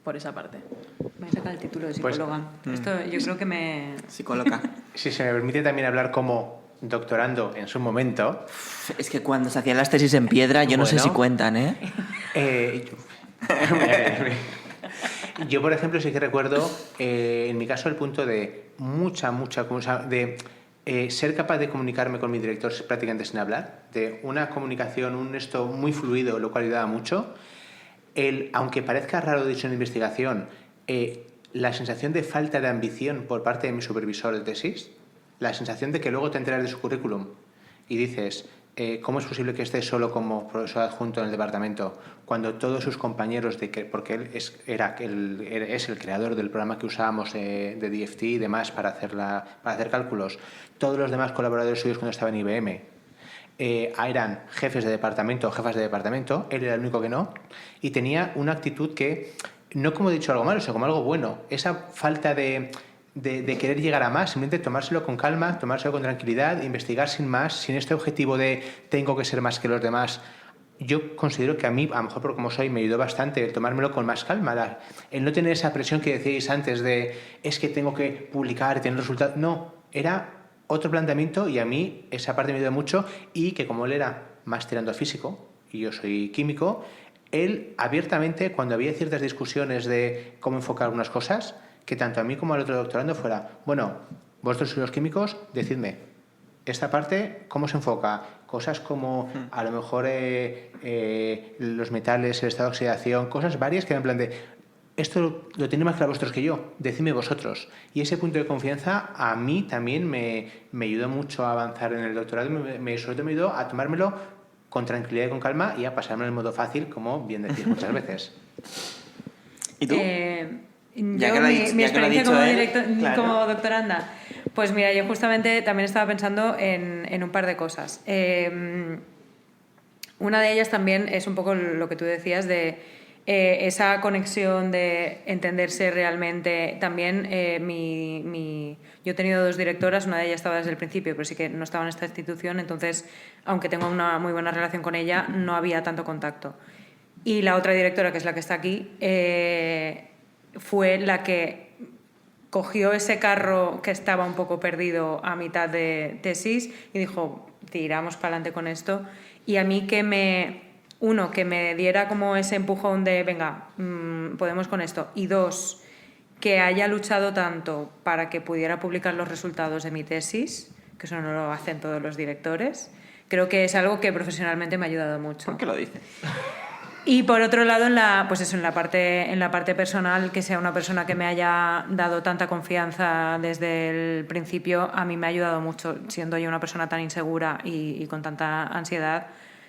por esa parte. Me saca el título de psicóloga. Esto yo creo que me... Psicóloga. Si se me permite también hablar como doctorando en su momento. Es que cuando se hacían las tesis en piedra, yo no sé Bueno. si cuentan, ¿eh? Yo, por ejemplo, sí que recuerdo, en mi caso, el punto de mucha, o sea, de ser capaz de comunicarme con mi director prácticamente sin hablar, de una comunicación, un esto muy fluido, lo cual ayudaba mucho. Aunque parezca raro dicho en investigación, la sensación de falta de ambición por parte de mi supervisor de tesis, la sensación de que luego te enteras de su currículum y dices, ¿cómo es posible que esté solo como profesor adjunto en el departamento cuando todos sus compañeros, porque él es el creador del programa que usábamos de DFT y demás para hacer cálculos, todos los demás colaboradores suyos cuando estaba en IBM eran jefes de departamento o jefas de departamento, él era el único que no, y tenía una actitud que, no como he dicho algo malo, sino como algo bueno, esa falta de querer llegar a más, simplemente tomárselo con calma, tomárselo con tranquilidad, investigar sin más, sin este objetivo de tengo que ser más que los demás. Yo considero que a mí, a lo mejor por como soy, me ayudó bastante el tomármelo con más calma, el no tener esa presión que decíais antes de es que tengo que publicar, tener resultados. No, era otro planteamiento y a mí esa parte me ayudó mucho, y que como él era más tirando a físico y yo soy químico, él abiertamente, cuando había ciertas discusiones de cómo enfocar algunas cosas, que tanto a mí como al otro doctorando fuera, bueno, vosotros sois los químicos, decidme, esta parte, ¿cómo se enfoca? Cosas como, a lo mejor, los metales, el estado de oxidación, cosas varias que en plan de, esto lo tenéis más claro vosotros que yo, decidme vosotros. Y ese punto de confianza a mí también me ayudó mucho a avanzar en el doctorado, sobre todo me ayudó a tomármelo con tranquilidad y con calma y a pasármelo en modo fácil, como bien decís muchas veces. ¿Y tú? Mi lo ha experiencia dicho como, él, claro. como doctoranda. Pues mira, yo justamente también estaba pensando en un par de cosas. Una de ellas también es un poco lo que tú decías de esa conexión de entenderse realmente. También yo he tenido 2 directoras, una de ellas estaba desde el principio, pero sí que no estaba en esta institución, entonces, aunque tengo una muy buena relación con ella, no había tanto contacto. Y la otra directora, que es la que está aquí, fue la que cogió ese carro que estaba un poco perdido a mitad de tesis y dijo, tiramos para adelante con esto. Y a mí que me diera como ese empujón de, venga, podemos con esto. Y 2, que haya luchado tanto para que pudiera publicar los resultados de mi tesis, que eso no lo hacen todos los directores, creo que es algo que profesionalmente me ha ayudado mucho. ¿Por qué lo dices? Y por otro lado, en la parte personal, que sea una persona que me haya dado tanta confianza desde el principio, a mí me ha ayudado mucho, siendo yo una persona tan insegura y con tanta ansiedad,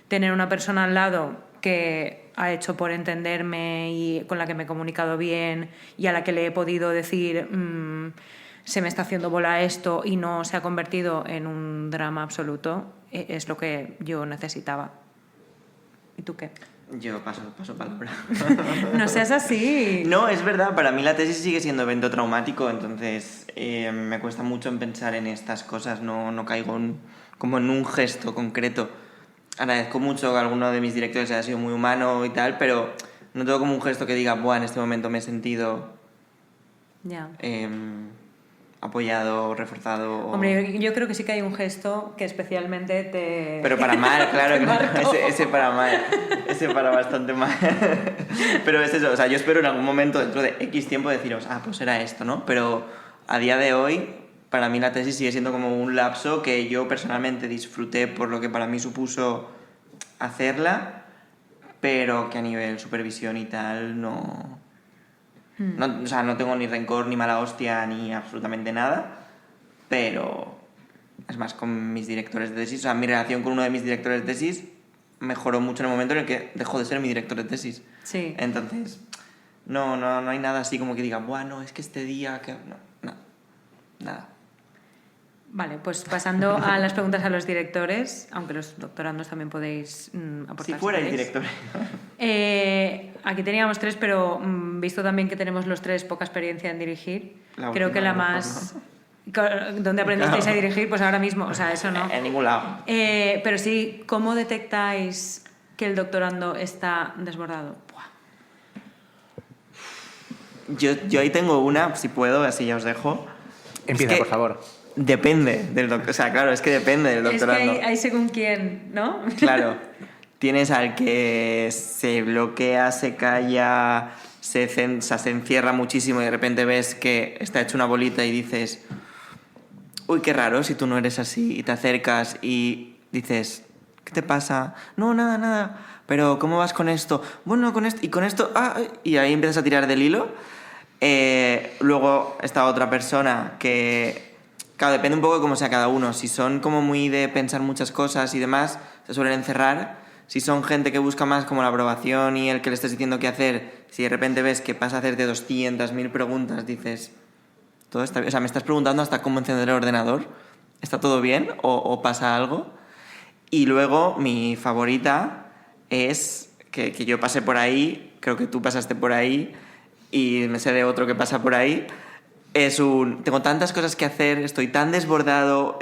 tener una persona al lado que ha hecho por entenderme y con la que me he comunicado bien y a la que le he podido decir se me está haciendo bola esto y no se ha convertido en un drama absoluto, es lo que yo necesitaba. ¿Y tú qué? Yo paso palabra. No seas así. No, es verdad, para mí la tesis sigue siendo evento traumático, entonces me cuesta mucho en pensar en estas cosas, no caigo como en un gesto concreto. Agradezco mucho que alguno de mis directores haya sido muy humano y tal, pero no tengo como un gesto que diga, buah, en este momento me he sentido apoyado, reforzado. Hombre, yo creo que sí que hay un gesto que especialmente te... Pero para mal, claro, ese para mal, ese para bastante mal. Pero es eso, o sea, yo espero en algún momento, dentro de X tiempo, deciros, pues era esto, ¿no? Pero a día de hoy, para mí la tesis sigue siendo como un lapso que yo personalmente disfruté por lo que para mí supuso hacerla, pero que a nivel supervisión y tal no, o sea, no tengo ni rencor, ni mala hostia, ni absolutamente nada, pero es más con mis directores de tesis, o sea, mi relación con uno de mis directores de tesis mejoró mucho en el momento en el que dejó de ser mi director de tesis. Sí. Entonces, no hay nada así como que diga, bueno, es que este día... No, nada. Vale, pues pasando a las preguntas a los directores, aunque los doctorandos también podéis aportar. Si fuera el queréis. director. Aquí teníamos 3, pero visto también que tenemos los 3 poca experiencia en dirigir, La creo que la última, más... ¿Dónde aprendisteis a dirigir? Pues ahora mismo, o sea, eso no. En ningún lado. Pero sí, ¿cómo detectáis que el doctorando está desbordado? Buah. Yo ahí tengo una, si puedo, así ya os dejo. Empieza, Es que por favor. Depende del doctor. O sea, claro, es que depende del Es que doctorando. hay según quién, ¿no? Claro. Tienes al que se bloquea, se calla, se encierra muchísimo y de repente ves que está hecho una bolita y dices, uy, qué raro si tú no eres así, y te acercas y dices, ¿qué te pasa? No, nada, nada. Pero ¿cómo vas con esto? Bueno, con esto y con esto, y ahí empiezas a tirar del hilo. Luego está otra persona que, claro, depende un poco de cómo sea cada uno. Si son como muy de pensar muchas cosas y demás, se suelen encerrar. Si son gente que busca más como la aprobación y el que le estés diciendo qué hacer, si de repente ves que pasa a hacerte 200.000 preguntas, dices, ¿todo está bien? O sea, me estás preguntando hasta cómo encender el ordenador. ¿Está todo bien? ¿O pasa algo? Y luego, mi favorita es que yo pasé por ahí, creo que tú pasaste por ahí, y me sé de otro que pasa por ahí. Tengo tantas cosas que hacer, estoy tan desbordado,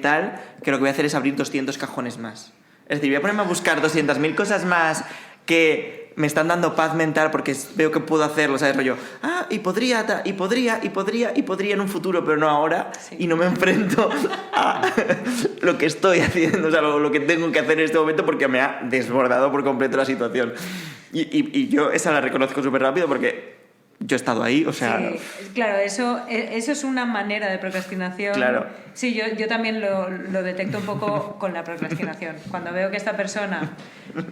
tal, que lo que voy a hacer es abrir 200 cajones más. Es decir, voy a ponerme a buscar 200.000 cosas más que me están dando paz mental porque veo que puedo hacerlo, ¿sabes? Rollo, y podría en un futuro, pero no ahora, sí. Y no me enfrento a lo que estoy haciendo, o sea, lo que tengo que hacer en este momento porque me ha desbordado por completo la situación. Y yo esa la reconozco súper rápido porque yo he estado ahí, o sea... Sí, claro, eso es una manera de procrastinación. Claro. Sí, yo también lo detecto un poco con la procrastinación. Cuando veo que esta persona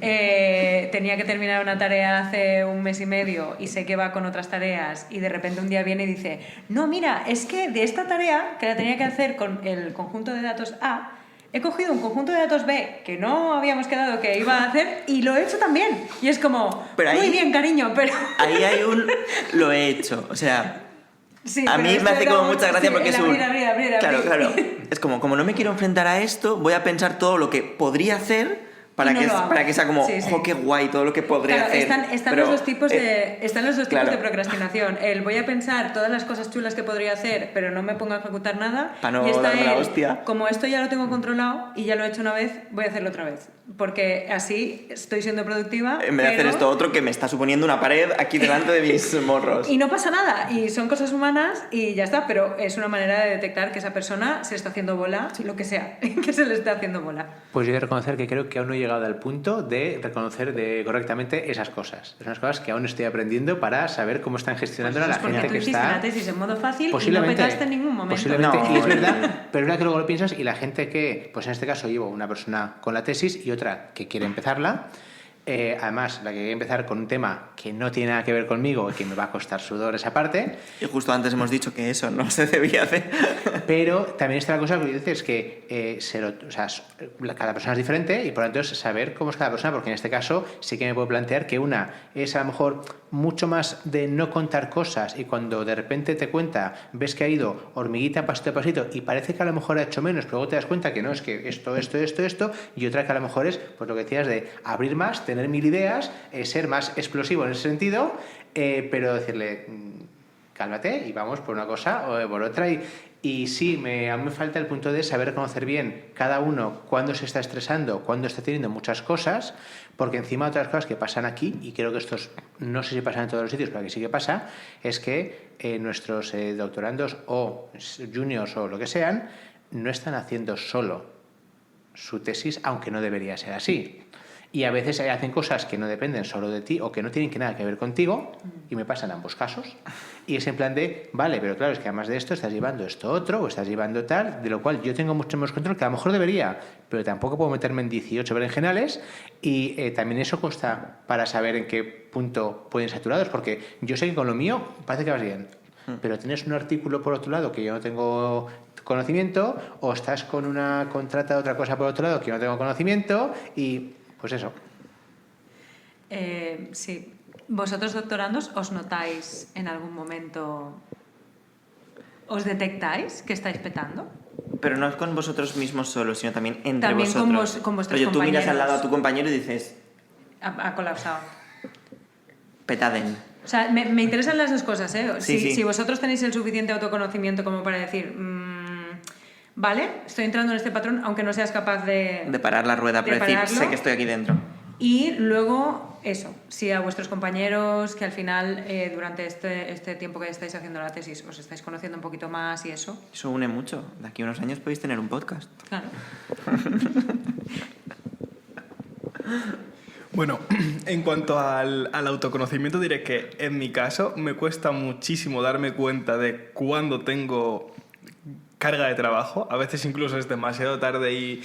tenía que terminar una tarea hace 1 mes y medio y sé que va con otras tareas y de repente un día viene y dice, no, mira, es que de esta tarea que la tenía que hacer con el conjunto de datos A, he cogido un conjunto de datos B que no habíamos quedado que iba a hacer y lo he hecho también. Y es como, muy bien, cariño, pero... Ahí hay lo he hecho, o sea... Sí, a mí me hace como mucha gracia porque es un... Abrir. Claro. Es como no me quiero enfrentar a esto, voy a pensar todo lo que podría hacer para que sea como, ojo, qué guay todo lo que podría hacer. Están los dos tipos de procrastinación. Voy a pensar todas las cosas chulas que podría hacer, pero no me pongo a ejecutar nada. Para no darme la hostia. Como esto ya lo tengo controlado y ya lo he hecho una vez, voy a hacerlo otra vez. Porque así estoy siendo productiva. En vez de hacer esto otro que me está suponiendo una pared aquí delante de mis morros. Y no pasa nada. Y son cosas humanas y ya está. Pero es una manera de detectar que esa persona se está haciendo bola, lo que sea, que se le está haciendo bola. Pues yo he de reconocer que creo que aún no he llegado al punto de reconocer correctamente esas cosas. Es unas cosas que aún estoy aprendiendo para saber cómo están gestionando la gente que está... Porque tú hiciste la tesis en modo fácil y no posiblemente petaste en ningún momento. Posiblemente, No. y es verdad, pero es verdad que luego lo piensas y la gente que, pues en este caso llevo una persona con la tesis y otra que quiere empezarla, además la que quiere empezar con un tema que no tiene nada que ver conmigo y que me va a costar sudor esa parte. Y justo antes hemos dicho que eso no se debía hacer. Pero también está la cosa que dices que cada persona es diferente y por lo tanto es saber cómo es cada persona, porque en este caso sí que me puedo plantear que una es a lo mejor mucho más de no contar cosas y cuando de repente te cuenta, ves que ha ido hormiguita pasito a pasito y parece que a lo mejor ha hecho menos, pero luego te das cuenta que no, es que esto, y otra que a lo mejor es pues lo que decías de abrir más, tener 1000 ideas, ser más explosivo en ese sentido, pero decirle cálmate y vamos por una cosa o por otra y sí, a mí me falta el punto de saber reconocer bien cada uno cuándo se está estresando, cuándo está teniendo muchas cosas, porque encima otras cosas que pasan aquí, y creo que estos no sé si pasan en todos los sitios, pero aquí sí que pasa, es que nuestros doctorandos o juniors o lo que sean, no están haciendo solo su tesis, aunque no debería ser así. Y a veces hacen cosas que no dependen solo de ti o que no tienen nada que ver contigo, y me pasa en ambos casos. Y es en plan de, vale, pero claro, es que además de esto estás llevando esto otro o estás llevando tal, de lo cual yo tengo mucho más control, que a lo mejor debería, pero tampoco puedo meterme en 18 berenjenales y también eso cuesta para saber en qué punto pueden saturados, porque yo sé que con lo mío parece que vas bien, pero tienes un artículo por otro lado que yo no tengo conocimiento, o estás con una contrata de otra cosa por otro lado que yo no tengo conocimiento y... Pues eso. Sí. ¿Vosotros, doctorandos, os notáis en algún momento, os detectáis que estáis petando? Pero no es con vosotros mismos solos, sino también entre También vosotros. con vuestros Rollo, tú miras al compañeros. lado a tu compañero y dices, Ha colapsado. petaden. O sea, me interesan las dos cosas, ¿eh? Sí, sí. Si vosotros tenéis el suficiente autoconocimiento como para decir, vale, estoy entrando en este patrón, aunque no seas capaz De parar la rueda, de pero decir, pararlo. sé que estoy aquí dentro. Y luego, eso, si a vuestros compañeros que al final, durante este tiempo que estáis haciendo la tesis, os estáis conociendo un poquito más y eso, Eso une mucho. De aquí a unos años podéis tener un podcast. claro. Bueno, en cuanto al autoconocimiento, diré que en mi caso me cuesta muchísimo darme cuenta de cuándo tengo carga de trabajo. A veces incluso es demasiado tarde y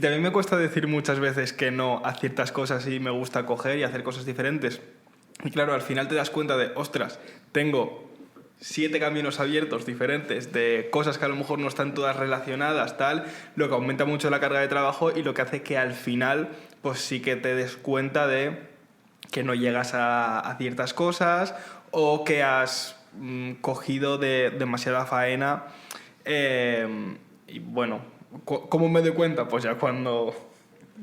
también me cuesta decir muchas veces que no a ciertas cosas y me gusta coger y hacer cosas diferentes. Y claro, al final te das cuenta de, ostras, tengo 7 caminos abiertos diferentes de cosas que a lo mejor no están todas relacionadas, tal, lo que aumenta mucho la carga de trabajo y lo que hace que al final pues sí que te des cuenta de que no llegas a ciertas cosas o que has cogido de demasiada faena. Y bueno, ¿cómo me doy cuenta? Pues ya cuando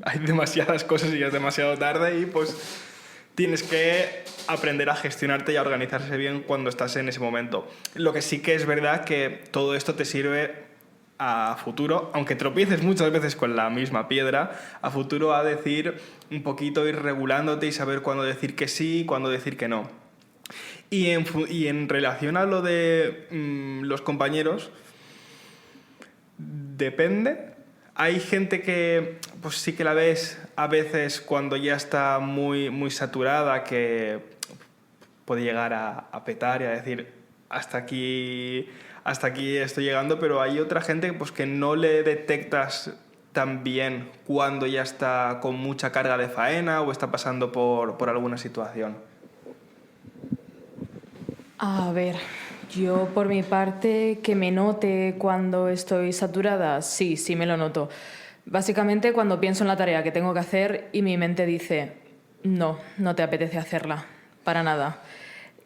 hay demasiadas cosas y ya es demasiado tarde y pues tienes que aprender a gestionarte y a organizarse bien cuando estás en ese momento. Lo que sí que es verdad que todo esto te sirve a futuro, aunque tropieces muchas veces con la misma piedra, a futuro a decir un poquito, ir regulándote y saber cuándo decir que sí y cuándo decir que no. Y en relación a lo de los compañeros, depende. Hay gente que pues sí que la ves a veces cuando ya está muy, muy saturada, que puede llegar a petar y a decir hasta aquí estoy llegando, pero hay otra gente pues, que no le detectas tan bien cuando ya está con mucha carga de faena o está pasando por alguna situación. A ver, yo por mi parte, que me note cuando estoy saturada, sí me lo noto. Básicamente cuando pienso en la tarea que tengo que hacer y mi mente dice, no te apetece hacerla, para nada.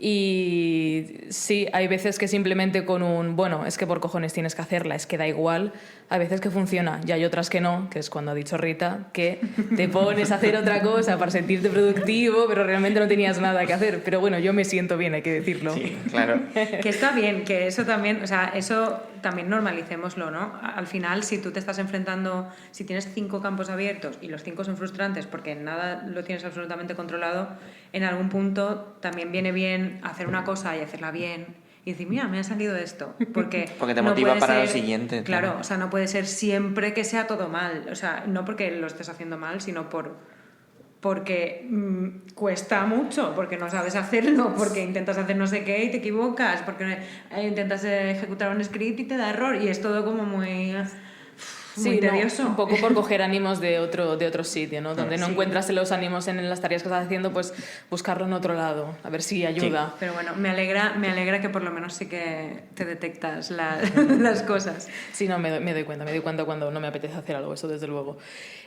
Y sí, hay veces que simplemente con bueno, es que por cojones tienes que hacerla, es que da igual, hay veces que funciona y hay otras que no, que es cuando ha dicho Rita, que te pones a hacer otra cosa para sentirte productivo, pero realmente no tenías nada que hacer. Pero bueno, yo me siento bien, hay que decirlo. Sí, claro. Que está bien, que eso también, o sea, eso también normalicémoslo, ¿no? Al final, si tú te estás enfrentando, si tienes 5 campos abiertos y los 5 son frustrantes porque nada lo tienes absolutamente controlado, en algún punto también viene bien hacer una cosa y hacerla bien y decir, mira, me ha salido esto. Porque te no motiva puede para lo ser, siguiente. Claro, o sea, no puede ser siempre que sea todo mal. O sea, no porque lo estés haciendo mal, sino porque cuesta mucho, porque no sabes hacerlo, porque intentas hacer no sé qué y te equivocas, porque intentas ejecutar un script y te da error y es todo como muy tedioso. Un poco por coger ánimos de otro sitio, ¿no? Donde no Sí. encuentras los ánimos en las tareas que estás haciendo, pues buscarlo en otro lado, a ver si ayuda. Pero bueno, me alegra que por lo menos sí que te detectas las cosas. Sí, no, me doy cuenta cuando no me apetece hacer algo, eso desde luego.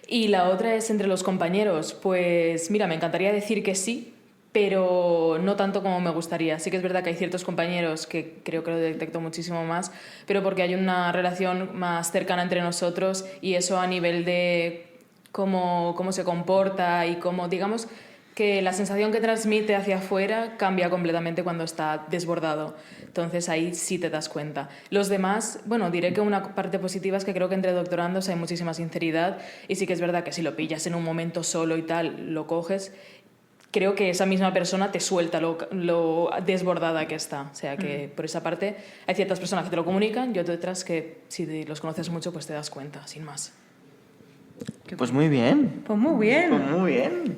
Y la otra es entre los compañeros, pues mira, me encantaría decir que sí, pero no tanto como me gustaría. Sí que es verdad que hay ciertos compañeros que creo que lo detecto muchísimo más, pero porque hay una relación más cercana entre nosotros y eso a nivel de cómo se comporta y cómo, digamos, que la sensación que transmite hacia afuera cambia completamente cuando está desbordado. Entonces ahí sí te das cuenta. Los demás, bueno, diré que una parte positiva es que creo que entre doctorandos hay muchísima sinceridad y sí que es verdad que si lo pillas en un momento solo y tal, lo coges. Creo que esa misma persona te suelta lo desbordada que está. O sea que por esa parte hay ciertas personas que te lo comunican y otras que si los conoces mucho pues te das cuenta, sin más. Pues muy bien. Pues muy bien. Pues muy bien.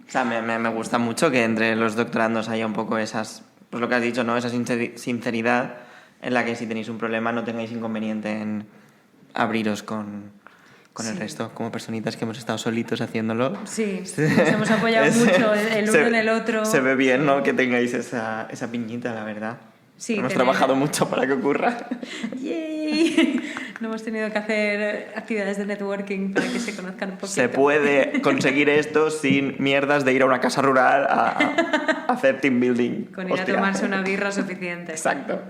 O sea, me gusta mucho que entre los doctorandos haya un poco esas, pues lo que has dicho, ¿no? Esa sinceridad en la que si tenéis un problema no tengáis inconveniente en abriros con el resto, como personitas que hemos estado solitos haciéndolo. Sí, nos hemos apoyado mucho el uno en el otro. Se ve bien, ¿no? Que tengáis esa piñita, la verdad. Sí, hemos trabajado mucho para que ocurra. ¡Yay! No hemos tenido que hacer actividades de networking para que se conozcan un poquito. Se puede conseguir esto sin mierdas de ir a una casa rural a hacer team building. Con ir a tomarse una birra suficiente. Exacto.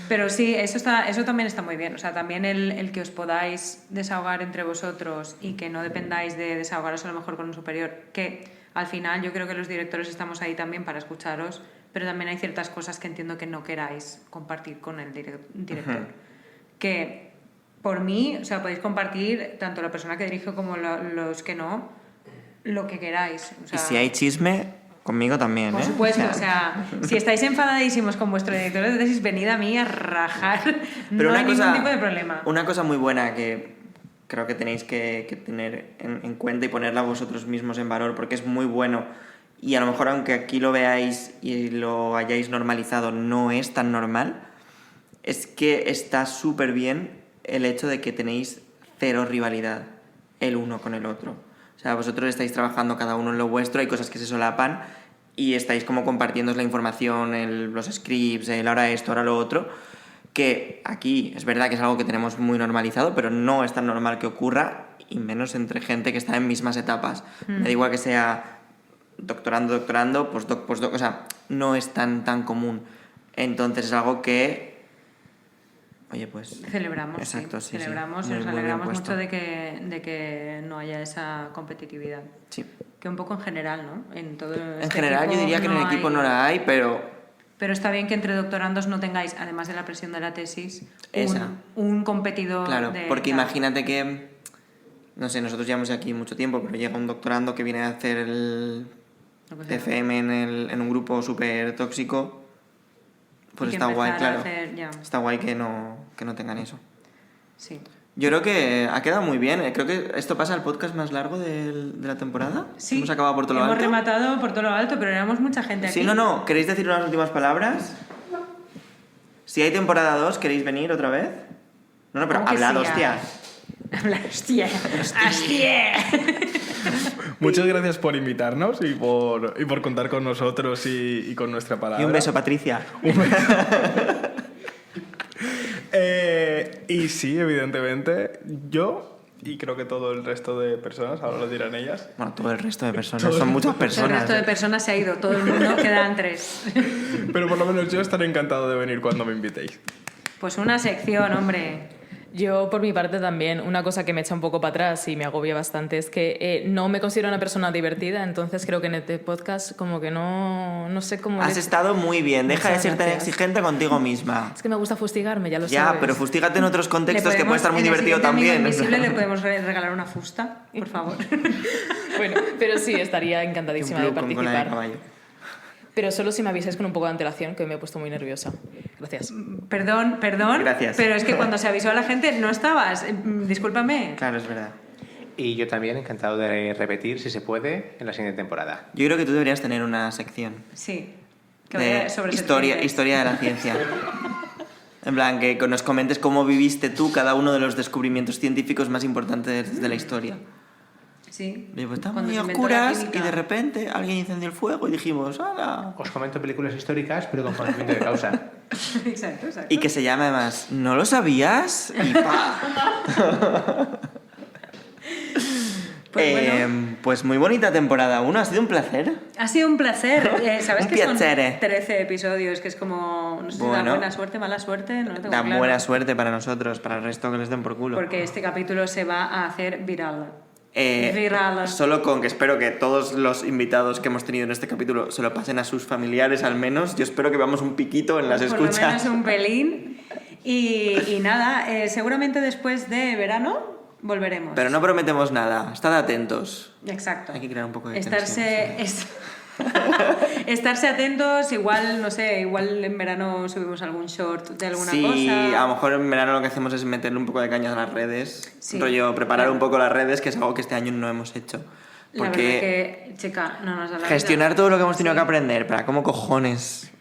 Pero sí, eso también está muy bien. O sea, también el que os podáis desahogar entre vosotros y que no dependáis de desahogaros a lo mejor con un superior, que al final yo creo que los directores estamos ahí también para escucharos, pero también hay ciertas cosas que entiendo que no queráis compartir con el director. Que por mí, o sea, podéis compartir tanto la persona que dirige como los que no, lo que queráis. O sea, y si hay chisme, conmigo también, por supuesto, o sea, si estáis enfadadísimos con vuestro director de tesis, venid a mí a rajar. Pero no hay ningún tipo de problema. Una cosa muy buena que creo que tenéis que tener en cuenta y ponerla vosotros mismos en valor, porque es muy bueno, y a lo mejor aunque aquí lo veáis y lo hayáis normalizado, no es tan normal, es que está súper bien el hecho de que tenéis cero rivalidad el uno con el otro. O sea, vosotros estáis trabajando cada uno en lo vuestro, hay cosas que se solapan y estáis como compartiendo la información, los scripts, ahora esto, ahora lo otro, que aquí es verdad que es algo que tenemos muy normalizado, pero no es tan normal que ocurra, y menos entre gente que está en mismas etapas. Me da igual que sea doctorando, postdoc, o sea, no es tan común. Entonces es algo que, oye, pues... Celebramos, exacto, sí. Sí, Celebramos sí. y nos Muy bien alegramos puesto. mucho de que no haya esa competitividad. Sí. Que un poco en general, ¿no? En todo En general yo diría que en el equipo no la hay, pero... Pero está bien que entre doctorandos no tengáis, además de la presión de la tesis, Esa. un competidor. Claro, porque claro. imagínate que, no sé, nosotros llevamos aquí mucho tiempo, pero llega un doctorando que viene a hacer el Lo que sea. TFM en un grupo súper tóxico, pues Y que está guay, empezar a claro. hacer, ya. Está guay que no tengan eso. Sí. Yo creo que ha quedado muy bien. Creo que esto pasa al podcast más largo de la temporada. Sí. Hemos acabado por todo lo Hemos alto. rematado por todo lo alto, pero éramos mucha gente aquí. Sí, no. ¿Queréis decir unas últimas palabras? Si hay temporada 2, ¿queréis venir otra vez? No, pero ¿Cómo que hablad, sí, hostia. Hablar, hostia. ¡Hostia! Muchas gracias por invitarnos y por contar con nosotros y con nuestra palabra. Y un beso, Patricia. Y sí, evidentemente, yo y creo que todo el resto de personas, ahora lo dirán ellas, Bueno, todo el resto de personas. Son muchas El personas. resto de personas se ha ido, todo el mundo, quedan 3. pero por lo menos yo estaré encantado de venir cuando me invitéis. Pues una sección, hombre. Yo, por mi parte, también, una cosa que me echa un poco para atrás y me agobia bastante es que no me considero una persona divertida, entonces creo que en este podcast como que no sé cómo... Has estado muy bien. Deja de Muchas ser tan gracias. exigente contigo misma. Es que me gusta fustigarme, ya lo Ya, sabes. pero fustígate en otros contextos Le que puede estar muy en el divertido siguiente Amigo también. Invisible le podemos regalar una fusta, por favor. Bueno, pero sí, estaría Un encantadísima de plug con cola de participar. caballo. Pero solo si me avisáis con un poco de antelación, que me he puesto muy nerviosa. Gracias. Perdón, Gracias. pero es que cuando se avisó a la gente no estabas. Discúlpame. Claro, es verdad. Y yo también encantado de repetir, si se puede, en la siguiente temporada. Yo creo que tú deberías tener una sección Sí. Que de vaya sobre historia serpientes. de la ciencia. En plan, que nos comentes cómo viviste tú cada uno de los descubrimientos científicos más importantes de la historia. Sí. Y pues estaban Cuando muy se inventó la oscuras y química. de repente alguien incendió el fuego y dijimos, ¡hala! Os comento películas históricas, pero con conocimiento de causa. Exacto. Y que se llama además, ¿no lo sabías? Y ¡pa! Pues bueno. Pues muy bonita temporada 1, ha sido un placer. Ha sido un placer. ¿Sabes Un que son piacere. 13 episodios? Que es como, no sé si da Bueno. buena suerte, mala suerte, no lo tengo Da claro. buena suerte para nosotros, para el resto que les den por culo. Porque este capítulo se va a hacer viral. Viral. Solo con que espero que todos los invitados que hemos tenido en este capítulo se lo pasen a sus familiares al menos. Yo espero que veamos un piquito en las Por lo escuchas. menos un pelín. Y nada, seguramente después de verano volveremos. Pero no prometemos nada, estad atentos. Exacto. Hay que crear un poco de Estarse atentos, igual, no sé, igual en verano subimos algún short de alguna Sí, cosa. a lo mejor en verano lo que hacemos es meterle un poco de caña a las redes. Sí, Rollo, preparar claro. un poco las redes, que es algo que este año no hemos hecho. La verdad Porque que, chica, no nos da la gestionar vida. todo lo que hemos tenido Sí. que aprender, para cómo cojones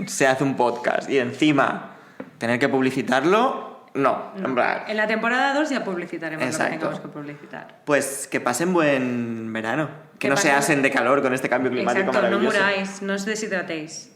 se hace un podcast y encima tener que publicitarlo, no. En plan, En la temporada 2 ya publicitaremos lo Exacto. que tengamos que publicitar. pues que pasen buen verano. Que Que no se pasen- asen de calor con este cambio climático Exacto, no maravilloso. muráis, no os deshidratéis.